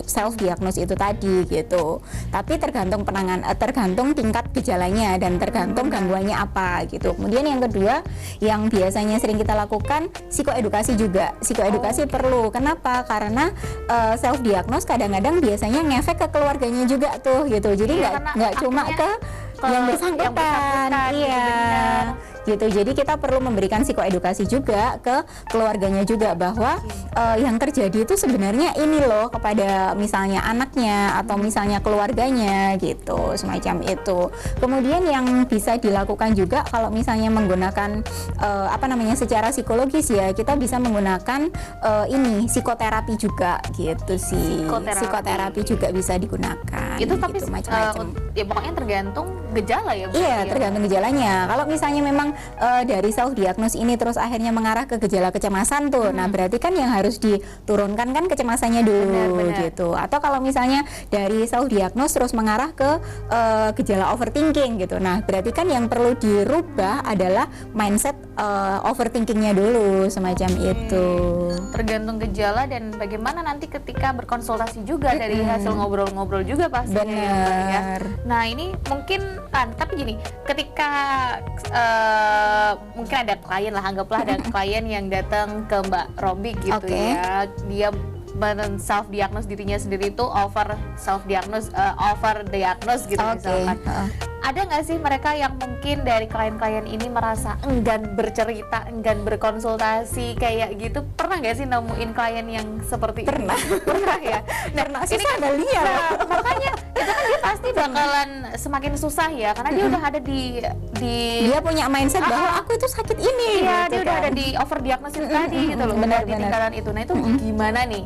self diagnose itu tadi gitu. Tapi tergantung tergantung tingkat gejalanya dan tergantung gangguannya apa gitu. Kemudian yang kedua yang biasanya sering kita lakukan psikoedukasi juga. Psikoedukasi perlu. Kenapa? Karena self diagnose kadang-kadang biasanya ngefek ke keluarganya juga tuh gitu. Jadi nggak cuma ke yang bersangkutan. Iya. gitu. Jadi kita perlu memberikan psikoedukasi juga ke keluarganya juga bahwa yang terjadi itu sebenarnya ini loh kepada misalnya anaknya atau misalnya keluarganya gitu, semacam itu. Kemudian yang bisa dilakukan juga kalau misalnya menggunakan secara psikologis ya, kita bisa menggunakan ini psikoterapi juga gitu sih. Psikoterapi juga bisa digunakan. Itu tapi gitu, macam-macam. Ya pokoknya tergantung gejala ya. Iya, tergantung gejalanya. Kalau misalnya memang dari self diagnose ini terus akhirnya mengarah ke gejala kecemasan tuh, nah berarti kan yang harus diturunkan kan kecemasannya dulu gitu. Atau kalau misalnya dari self diagnose terus mengarah ke gejala overthinking gitu, nah berarti kan yang perlu dirubah adalah mindset overthinkingnya dulu, semacam itu. Tergantung gejala dan bagaimana nanti ketika berkonsultasi juga dari hasil ngobrol-ngobrol juga pastinya. Benar. Ya. Nah ini mungkin tapi gini, ketika mungkin ada klien lah, anggaplah ada klien yang datang ke Mbak Robi gitu ya, dia self diagnose dirinya sendiri itu over diagnose gitu misalkan. Ada nggak sih mereka yang mungkin dari klien-klien ini merasa enggan bercerita, enggan berkonsultasi kayak gitu? Pernah nggak sih nemuin klien yang seperti Pernah. ini? Pernah ya. Karena ini kan liar. Makanya itu kan dia pasti bakalan semakin susah ya, karena dia udah ada di dia punya mindset bahwa aku itu sakit ini. Iya, gitu dia udah kan. ada di over diagnosis tadi gitu loh, Benar, di benar. tingkatan itu. Nah itu gimana nih?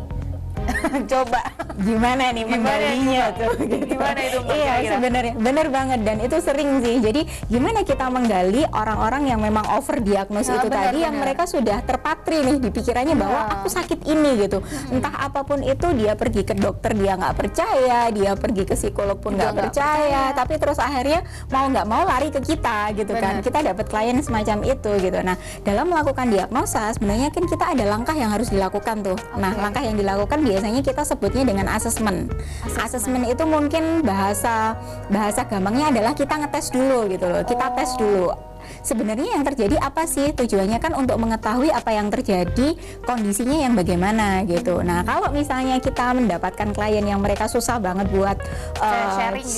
Coba Gimana nih menggalinya tuh gitu. Gimana itu Mbak, Iya kira-kira? sebenarnya benar banget, dan itu sering sih. Jadi gimana kita menggali orang-orang yang memang over diagnose itu benar, tadi, yang mereka sudah terpatri nih di pikirannya bahwa aku sakit ini gitu. Entah apapun itu, dia pergi ke dokter dia nggak percaya, dia pergi ke psikolog pun nggak percaya, tapi terus akhirnya mau nggak mau lari ke kita gitu kan. Kita dapat klien semacam itu gitu. Nah dalam melakukan diagnosa sebenarnya kan kita ada langkah yang harus dilakukan tuh. Nah langkah yang dilakukan biasanya kita sebutnya dengan asesmen. Asesmen itu mungkin bahasa gampangnya adalah kita ngetes dulu gitu loh. Kita tes dulu. Sebenarnya yang terjadi apa sih? Tujuannya kan untuk mengetahui apa yang terjadi, kondisinya yang bagaimana gitu. Nah kalau misalnya kita mendapatkan klien yang mereka susah banget buat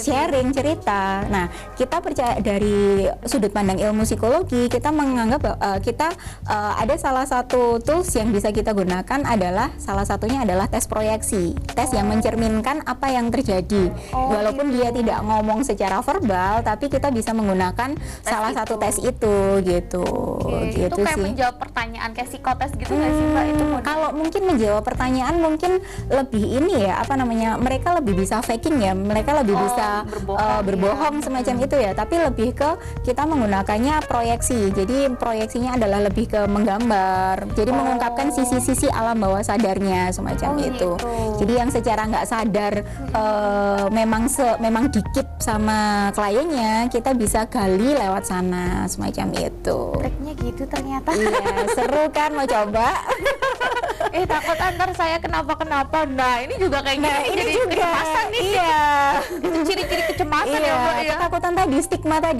sharing cerita, nah kita percaya dari sudut pandang ilmu psikologi, kita menganggap kita ada salah satu tools yang bisa kita gunakan adalah salah satunya adalah tes proyeksi, tes yang mencerminkan apa yang terjadi. Walaupun dia tidak ngomong secara verbal, tapi kita bisa menggunakan salah satu tes itu gitu. Gitu itu kayak sih. menjawab pertanyaan kayak psikotes gitu nggak sih Mbak? Itu Kalau mungkin menjawab pertanyaan mungkin lebih ini ya, mereka lebih bisa faking ya, mereka lebih bisa berbohong semacam itu ya, tapi lebih ke kita menggunakannya proyeksi. Jadi proyeksinya adalah lebih ke menggambar, jadi mengungkapkan sisi-sisi alam bawah sadarnya semacam itu. Jadi yang secara nggak sadar memang dikit sama kliennya, kita bisa gali lewat sana semacam itu. triknya gitu ternyata. Iya, seru kan, mau coba? Takut antar saya kenapa-kenapa. Nah ini juga kayak gini, Ini jadi juga kecemasan nih. iya. Itu ciri-ciri kecemasan ya Mbak ya. Ketakutan tadi,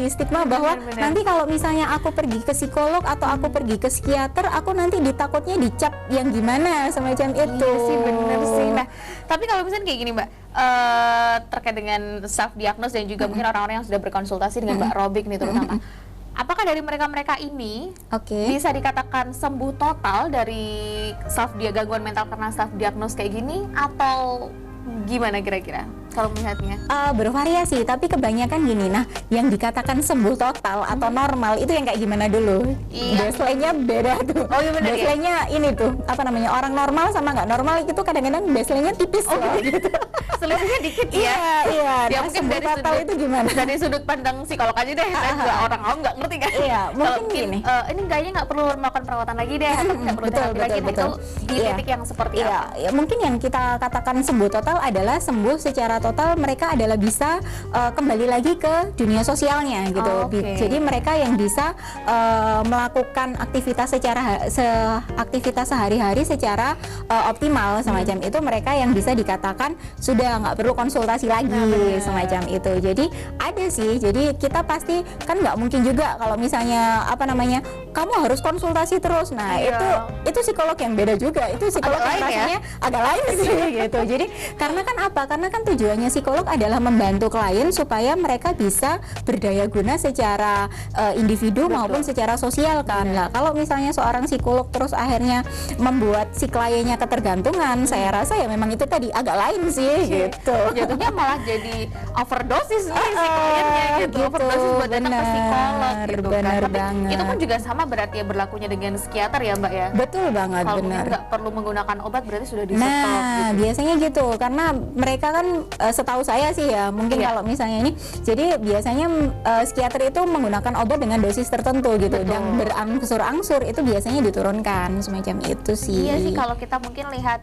stigma bahwa Benar. nanti kalau misalnya aku pergi ke psikolog atau aku pergi ke psikiater, aku nanti takutnya dicap yang gimana semacam itu. Iya sih, bener sih. Nah tapi kalau misalnya kayak gini Mbak, terkait dengan self diagnose dan juga mungkin orang-orang yang sudah berkonsultasi dengan Mbak Robik nih terutama, apakah dari mereka-mereka ini bisa dikatakan sembuh total dari gangguan mental karena self diagnose kayak gini, atau gimana kira-kira kalau melihatnya? Bervariasi, tapi kebanyakan gini. Nah, yang dikatakan sembuh total atau normal itu yang kayak gimana dulu? Iya. Baseline-nya beda tuh. Oh iya benar ya. Baseline-nya ini tuh, orang normal sama nggak normal itu kadang-kadang baseline-nya tipis loh gitu. Selisihnya dikit ya. Iya. Ya Nah, mungkin sembuh dari total itu gimana? dari sudut pandang psikolog aja deh, saya juga orang awam nggak ngerti kan. Iya, Kalau mungkin gini. ini kayaknya nggak perlu melakukan perawatan lagi deh, atau nggak perlu terapi lagi. Nah, itu di titik yang seperti apa? Ya, mungkin yang kita katakan sembuh total adalah sembuh secara total, mereka adalah bisa kembali lagi ke dunia sosialnya gitu. Jadi mereka yang bisa melakukan aktivitas aktivitas sehari-hari secara optimal semacam itu, mereka yang bisa dikatakan sudah aja, nggak perlu konsultasi lagi, semacam itu. Jadi ada sih, jadi kita pasti kan nggak mungkin juga kalau misalnya apa namanya kamu harus konsultasi terus. Nah itu psikolog yang beda juga, itu psikolog yang rasanya agak lain sih gitu. Jadi karena kan apa? Karena kan tujuannya psikolog adalah membantu klien supaya mereka bisa berdaya guna secara individu maupun secara sosial kan. Nah, kalau misalnya seorang psikolog terus akhirnya membuat si kliennya ketergantungan, saya rasa ya memang itu tadi agak lain sih gitu. Jatuhnya malah jadi overdosis nih si kliennya gitu. Overdosis buat datang ke psikolog gitu kan. Tapi itu pun juga sama berarti ya berlakunya dengan psikiater ya Mbak ya. Betul banget, kalau benar. Kalau nggak perlu menggunakan obat berarti sudah di stop gitu. Biasanya gitu karena mereka kan setahu saya sih ya mungkin kalau misalnya ini jadi biasanya psikiater itu menggunakan obat dengan dosis tertentu gitu. Dan berangsur-angsur itu biasanya diturunkan semacam itu sih. Iya sih kalau kita mungkin lihat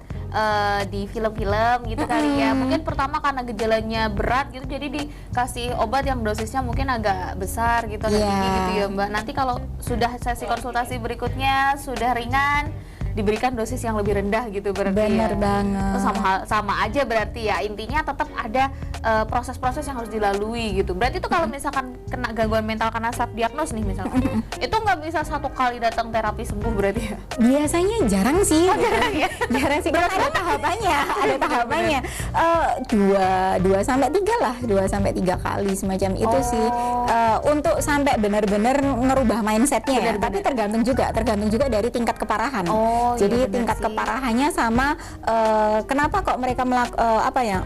di film-film gitu kali ya, mungkin pertama karena gejalanya berat gitu jadi dikasih obat yang dosisnya mungkin agak besar gitu, agak tinggi gitu ya Mbak. Nanti kalau sudah sesi konsultasi berikutnya sudah ringan diberikan dosis yang lebih rendah gitu berarti. Benar banget. Sama aja berarti ya, intinya tetap ada proses-proses yang harus dilalui gitu. Berarti itu kalau misalkan kena gangguan mental karena self diagnos nih misalkan itu nggak bisa satu kali datang terapi sembuh berarti ya? Biasanya jarang sih. Jarang ya? Jarang sih karena ada tahapannya, ada tahapannya. 2 sampai 3 lah, 2 sampai 3 kali semacam itu sih. Untuk sampai benar-benar ngerubah mindsetnya ya. Tapi tergantung juga dari tingkat keparahan. Jadi tingkat keparahannya sama kenapa kok mereka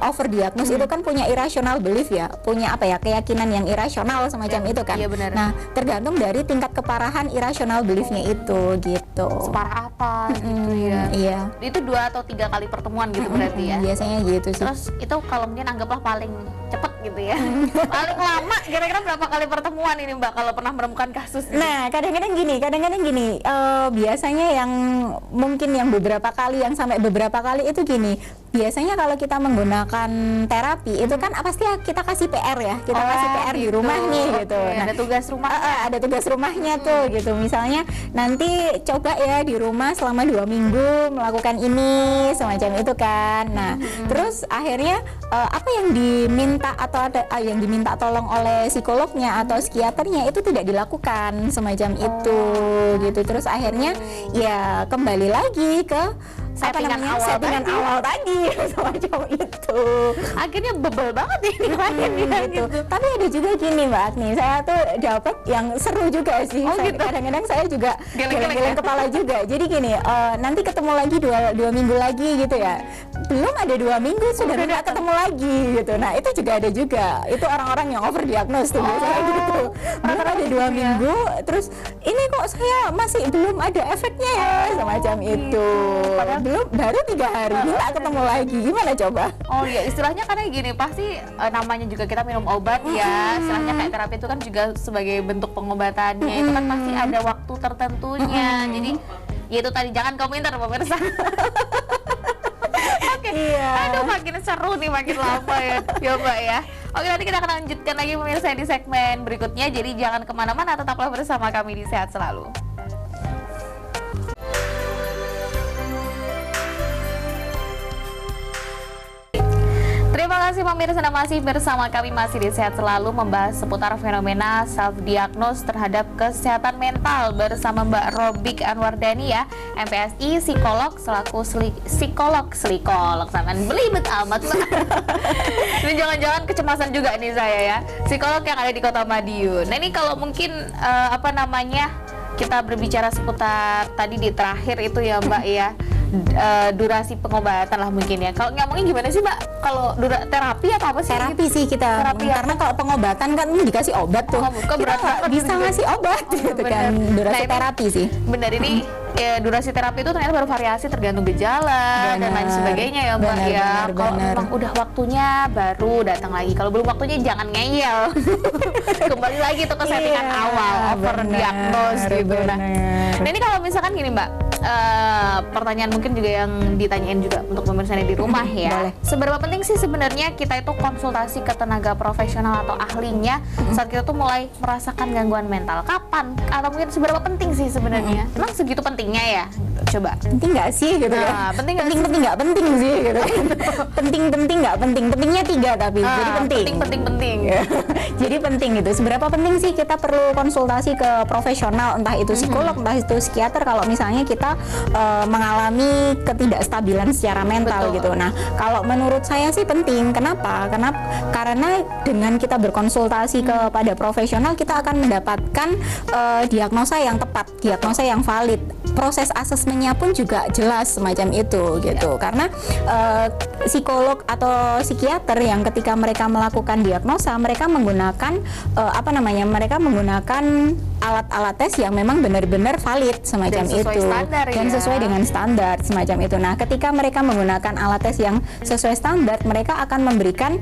overdiagnose itu kan punya irrational belief ya, punya keyakinan yang irasional semacam itu kan. Iya, benar. Nah, tergantung dari tingkat keparahan irrational beliefnya itu gitu. Separah apa gitu ya. Iya. Itu 2 atau 3 kali pertemuan gitu berarti ya. Biasanya gitu sih. Terus itu kalau mungkin anggaplah paling cepet gitu ya. Paling lama kira-kira berapa kali pertemuan ini Mbak kalau pernah menemukan kasus gitu? Nah, kadang-kadang gini, biasanya yang mungkin yang beberapa kali, yang sampai beberapa kali itu gini. Biasanya kalau kita menggunakan terapi itu kan pasti kita kasih PR ya, kita kasih PR di rumah nih gitu. Nah, ada tugas rumah. Ada tugas rumahnya tuh gitu. Misalnya nanti coba ya di rumah selama 2 minggu melakukan ini semacam itu kan. Nah, terus akhirnya apa yang diminta atau ada yang diminta tolong oleh psikolognya atau psikiaternya itu tidak dilakukan semacam itu gitu. Terus akhirnya ya kembali lagi ke settingan awal tadi semacam itu. Akhirnya bebel banget ini gitu. Tapi ada juga gini Mbak Agni, saya tuh dapat yang seru juga sih. Gitu. Kadang-kadang saya juga geleng-geleng ya? kepala juga. Jadi gini, nanti ketemu lagi 2 minggu lagi gitu ya. Belum ada 2 minggu sudah tidak ketemu lagi gitu. Nah itu juga ada juga. Itu orang-orang yang overdiagnose tuh biasanya gitu. Belum ada 2 minggu, terus ini kok saya masih belum ada efeknya ya semacam itu. Belum, baru 3 hari minta ketemu lagi, gimana coba? Oh iya, istilahnya karena gini, pasti namanya juga kita minum obat ya, istilahnya kayak terapi itu kan juga sebagai bentuk pengobatannya, itu kan pasti ada waktu tertentunya. Jadi ya itu tadi, jangan komentar pemirsa. Oke. Aduh makin seru nih, makin lama ya Mbak ya. Oke, nanti kita akan lanjutkan lagi pemirsa di segmen berikutnya, jadi jangan kemana-mana, tetaplah bersama kami di Sehat Selalu. Terima kasih pemirsa, Anda masih bersama kami, masih di Sehat Selalu, membahas seputar fenomena self-diagnose terhadap kesehatan mental bersama Mbak Robik Anwardani ya, MPSI, psikolog selaku psikolog samaan belibet amat Mbak. Ini jangan-jangan kecemasan juga nih saya ya, psikolog yang ada di Kota Madiun. Nah ini kalau mungkin kita berbicara seputar tadi di terakhir itu ya Mbak ya, durasi pengobatan lah mungkin ya. Kalau ngomongin gimana sih Mbak? Kalau terapi atau apa sih? Terapi sih kita. Terapi karena kalau pengobatan kan dikasih obat tuh. Kita nggak bisa ngasih obat gitu kan. Durasi terapi sih. Benar, ini durasi terapi itu ternyata bervariasi tergantung gejala dan lain sebagainya ya Mbak ya. Kalau memang udah waktunya baru datang lagi. Kalau belum waktunya jangan ngeyel. Kembali lagi tuh ke settingan awal, overdiagnose gitu. Nah ini kalau misalkan gini Mbak, pertanyaan mungkin juga yang ditanyain juga untuk pemirsa di rumah ya. Boleh. Seberapa penting sih sebenarnya kita itu konsultasi ke tenaga profesional atau ahlinya saat kita tuh mulai merasakan gangguan mental? Kapan? Atau mungkin seberapa penting sih sebenarnya? Emang segitu pentingnya ya? Coba. Penting nggak sih gitu Nah, kan? penting nggak penting nggak penting sih gitu kan? penting nggak penting, pentingnya 3 tapi jadi penting. Penting. Jadi penting gitu. Seberapa penting sih kita perlu konsultasi ke profesional, entah itu psikolog, entah itu psikiater kalau misalnya kita mengalami ketidakstabilan secara mental. Betul. Gitu. Nah, kalau menurut saya sih penting. Kenapa? Karena dengan kita berkonsultasi kepada profesional, kita akan mendapatkan diagnosa yang tepat, diagnosa yang valid. Proses asesmennya pun juga jelas semacam itu gitu. Karena psikolog atau psikiater yang ketika mereka melakukan diagnosa, mereka menggunakan mereka menggunakan alat-alat tes yang memang benar-benar valid semacam Dan sesuai itu standar, dan ya. sesuai dengan standar semacam itu. Nah, ketika mereka menggunakan alat tes yang sesuai standar, mereka akan memberikan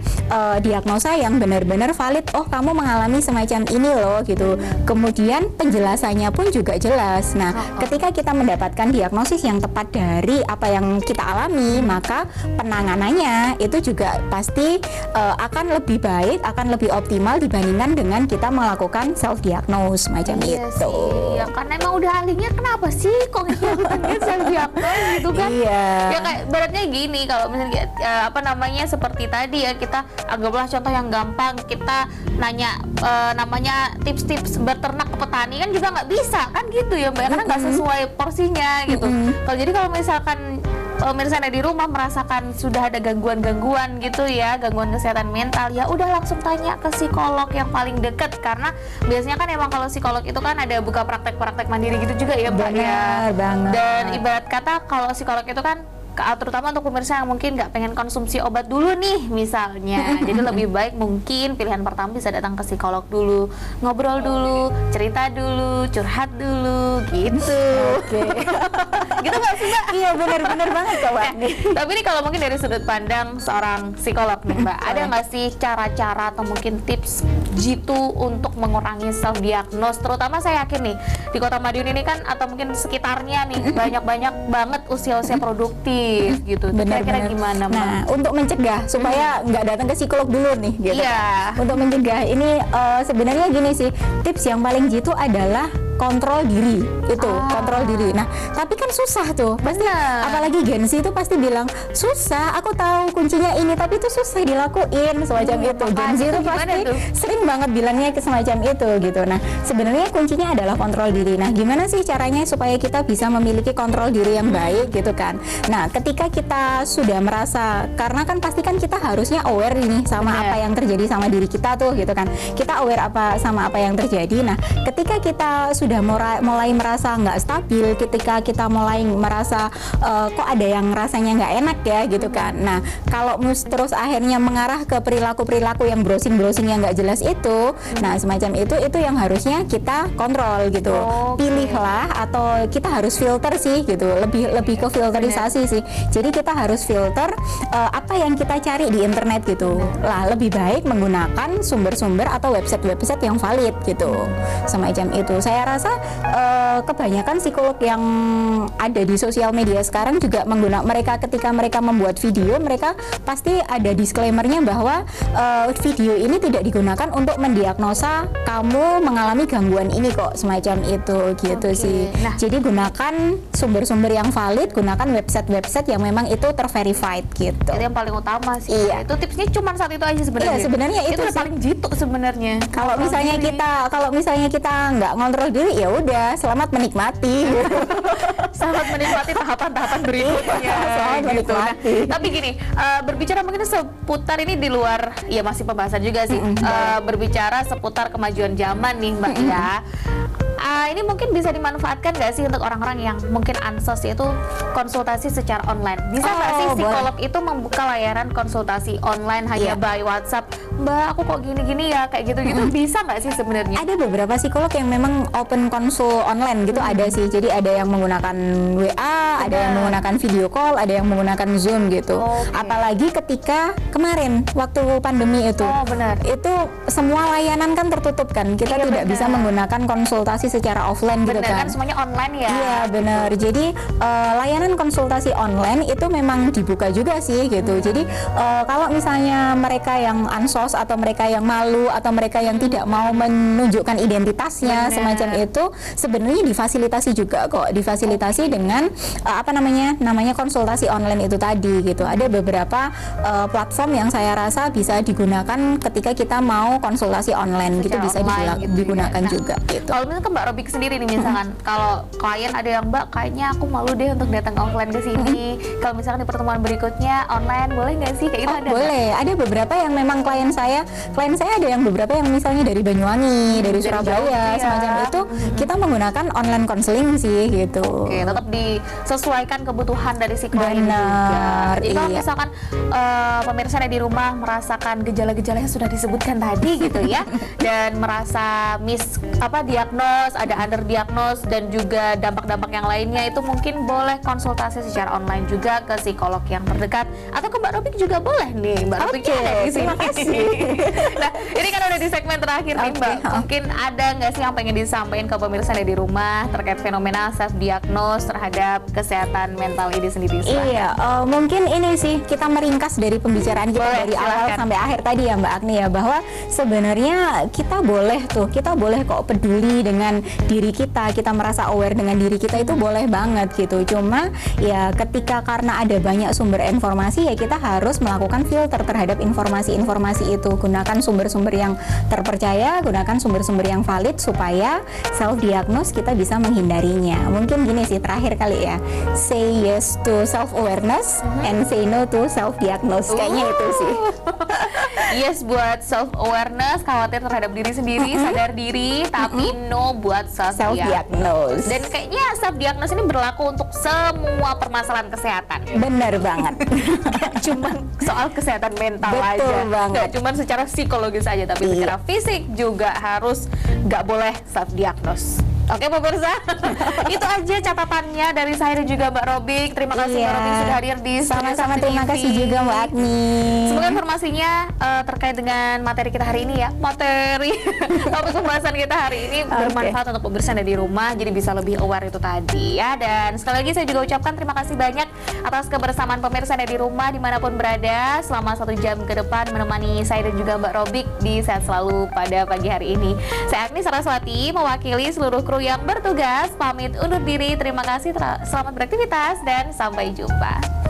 diagnosa yang benar-benar valid. Oh, kamu mengalami semacam ini loh gitu. Kemudian penjelasannya pun juga jelas. Nah, ketika kita mendapatkan diagnosis yang tepat dari apa yang kita alami, maka penanganannya itu juga pasti akan lebih baik, akan lebih optimal dibandingkan dengan kita melakukan self diagnose macam Iya itu. sih, ya karena emang udah ahlinya, kenapa sih kok ngelakuin self diagnose gitu kan? Iya. Ya kayak beratnya gini, kalau misalnya seperti tadi ya, kita anggaplah contoh yang gampang, kita nanya namanya tips-tips beternak ke petani kan juga nggak bisa kan gitu ya Mbak, karena nggak sesuai porsinya gitu. Kalau misalkan pemirsa di rumah merasakan sudah ada gangguan-gangguan gitu ya, gangguan kesehatan mental, ya udah langsung tanya ke psikolog yang paling dekat, karena biasanya kan emang kalau psikolog itu kan ada buka praktek-praktek mandiri gitu juga ya Mbak. Benar banget. Dan ibarat kata kalau psikolog itu kan terutama untuk pemirsa yang mungkin nggak pengen konsumsi obat dulu nih misalnya, jadi lebih baik mungkin pilihan pertama bisa datang ke psikolog dulu, ngobrol dulu, cerita dulu, curhat dulu gitu. Oke. Gitu nggak sih Mbak? Iya, benar-benar banget kok, Mbak. Tapi ini kalau mungkin dari sudut pandang seorang psikolog nih Mbak, ada nggak sih cara-cara atau mungkin tips jitu untuk mengurangi self diagnose? Terutama saya yakin nih di Kota Madiun ini kan, atau mungkin sekitarnya nih, banyak banget usia-usia produktif gitu. Kira-kira gimana Mbak? Nah, untuk mencegah supaya nggak datang ke psikolog dulu nih gitu. Iya. Untuk mencegah ini sebenarnya gini sih, tips yang paling jitu adalah kontrol diri itu, kontrol diri. Nah, tapi kan susah tuh. Pasti apalagi Gen Z itu pasti bilang, "Susah, aku tahu kuncinya ini, tapi itu susah dilakuin." Semacam itu. Gen Z itu pasti sering banget bilangnya ke semacam itu gitu. Nah, sebenarnya kuncinya adalah kontrol diri. Nah, gimana sih caranya supaya kita bisa memiliki kontrol diri yang baik gitu kan. Nah, ketika kita sudah merasa, karena kan pasti kan kita harusnya aware ini sama apa yang terjadi sama diri kita tuh gitu kan. Kita aware sama apa yang terjadi. Nah, ketika kita sudah mulai merasa nggak stabil, ketika kita mulai merasa kok ada yang rasanya nggak enak ya gitu kan. Nah, kalau terus akhirnya mengarah ke perilaku yang browsing yang nggak jelas itu, nah semacam itu yang harusnya kita kontrol gitu. Pilihlah, atau kita harus filter sih gitu, lebih ke filterisasi sih. Jadi kita harus filter apa yang kita cari di internet gitu. Lah, lebih baik menggunakan sumber-sumber atau website-website yang valid gitu. Semacam itu. Saya rasa kebanyakan psikolog yang ada di sosial media sekarang juga mereka ketika mereka membuat video, mereka pasti ada disclaimer-nya bahwa video ini tidak digunakan untuk mendiagnosa kamu mengalami gangguan ini kok, semacam itu gitu sih. Nah, jadi gunakan sumber-sumber yang valid, gunakan website-website yang memang itu terverified gitu. Itu yang paling utama sih. Iya. Itu tipsnya cuma saat itu aja sebenarnya. Iya, sebenarnya itu itu udah sih. paling jitu sebenarnya. Kalau misalnya kita nggak ngontrol diri, ya udah, selamat menikmati. Selamat menikmati tahapan-tahapan berikutnya. Selamat menikmati. Nah, tapi gini, berbicara mungkin seputar ini di luar, ya masih pembahasan juga sih. Berbicara seputar kemajuan zaman nih Mbak ya. Ini mungkin bisa dimanfaatkan nggak sih untuk orang-orang yang mungkin ansos, yaitu konsultasi secara online? Bisa nggak sih psikolog itu membuka layanan konsultasi online hanya by WhatsApp? Mbak, aku kok gini-gini ya, kayak gitu-gitu. Bisa nggak sih sebenarnya? Ada beberapa psikolog yang memang open konsul online gitu, ada sih. Jadi ada yang menggunakan WA, ada yang menggunakan video call, ada yang menggunakan Zoom gitu. Apalagi ketika kemarin waktu pandemi itu. Benar. Itu semua layanan kan tertutup kan. Kita tidak bisa menggunakan konsultasi konsultasi secara offline gitu Bener kan. kan semuanya online ya. Iya benar. Jadi layanan konsultasi online itu memang dibuka juga sih gitu. Jadi kalau misalnya mereka yang ansos atau mereka yang malu atau mereka yang tidak mau menunjukkan identitasnya semacam itu, sebenarnya difasilitasi juga kok. Difasilitasi dengan namanya konsultasi online itu tadi gitu. Ada beberapa platform yang saya rasa bisa digunakan ketika kita mau konsultasi online gitu, bisa digunakan Nah, juga gitu. kalau misalkan Mbak Robik sendiri nih misalkan, kalau klien ada yang Mbak kayaknya aku malu deh untuk datang offline ke sini. Kalau misalkan di pertemuan berikutnya online boleh nggak sih kayak itu ada? Boleh. Ada beberapa yang memang klien saya ada yang beberapa yang misalnya dari Banyuwangi, dari Surabaya, semacam itu kita menggunakan online counseling sih gitu. Oke, tetap disesuaikan kebutuhan dari si klien juga. Benar, Jadi kalau iya. misalkan pemirsa ada di rumah merasakan gejala-gejala yang sudah disebutkan tadi gitu ya, dan merasa diagnos, ada underdiagnos dan juga dampak-dampak yang lainnya, itu mungkin boleh konsultasi secara online juga ke psikolog yang terdekat atau ke Mbak Robik juga boleh nih. Mbak Robik ada di sini. Terima kasih. Nah, ini kan udah di segmen terakhir nih Mbak. Mungkin ada nggak sih yang pengen disampaikan ke pemirsa yang ada di rumah terkait fenomena self diagnose terhadap kesehatan mental ini sendiri? Iya, mungkin ini sih kita meringkas dari pembicaraan kita Boleh, dari awal silakan. sampai akhir tadi ya Mbak Agni ya, bahwa sebenarnya kita boleh kok peduli dengan diri kita merasa aware dengan diri kita, itu boleh banget gitu. Cuma ya ketika karena ada banyak sumber informasi, ya kita harus melakukan filter terhadap informasi-informasi itu. Gunakan sumber-sumber yang terpercaya, gunakan sumber-sumber yang valid supaya self diagnose kita bisa menghindarinya. Mungkin gini sih terakhir kali ya, say yes to self awareness and say no to self diagnose. Kayaknya itu sih. Yes buat self awareness, khawatir terhadap diri sendiri, sadar diri, tapi no buat self Self diagnose. Dan kayaknya self diagnose ini berlaku untuk semua permasalahan kesehatan. Benar banget. Cuman soal kesehatan mental Betul aja, banget. nggak cuman secara psikologis aja, tapi Iya. secara fisik juga harus nggak boleh self diagnose. Oke pemirsa, itu aja catatannya dari saya dan juga Mbak Robik. Terima kasih Mbak Robik sudah hadir di studio Sama-sama, Sakti terima TV. kasih juga Mbak Agni. Semoga informasinya terkait dengan materi kita hari ini ya, topik pembahasan kita hari ini bermanfaat untuk pemirsa yang ada di rumah, jadi bisa lebih aware itu tadi ya. Dan sekali lagi saya juga ucapkan terima kasih banyak atas kebersamaan pemirsa yang ada di rumah dimanapun berada selama 1 jam ke depan menemani saya dan juga Mbak Robik di Sehat Selalu pada pagi hari ini. Saya Agni Saraswati mewakili seluruh kru yang bertugas pamit undur diri. Terima kasih, selamat beraktivitas dan sampai jumpa.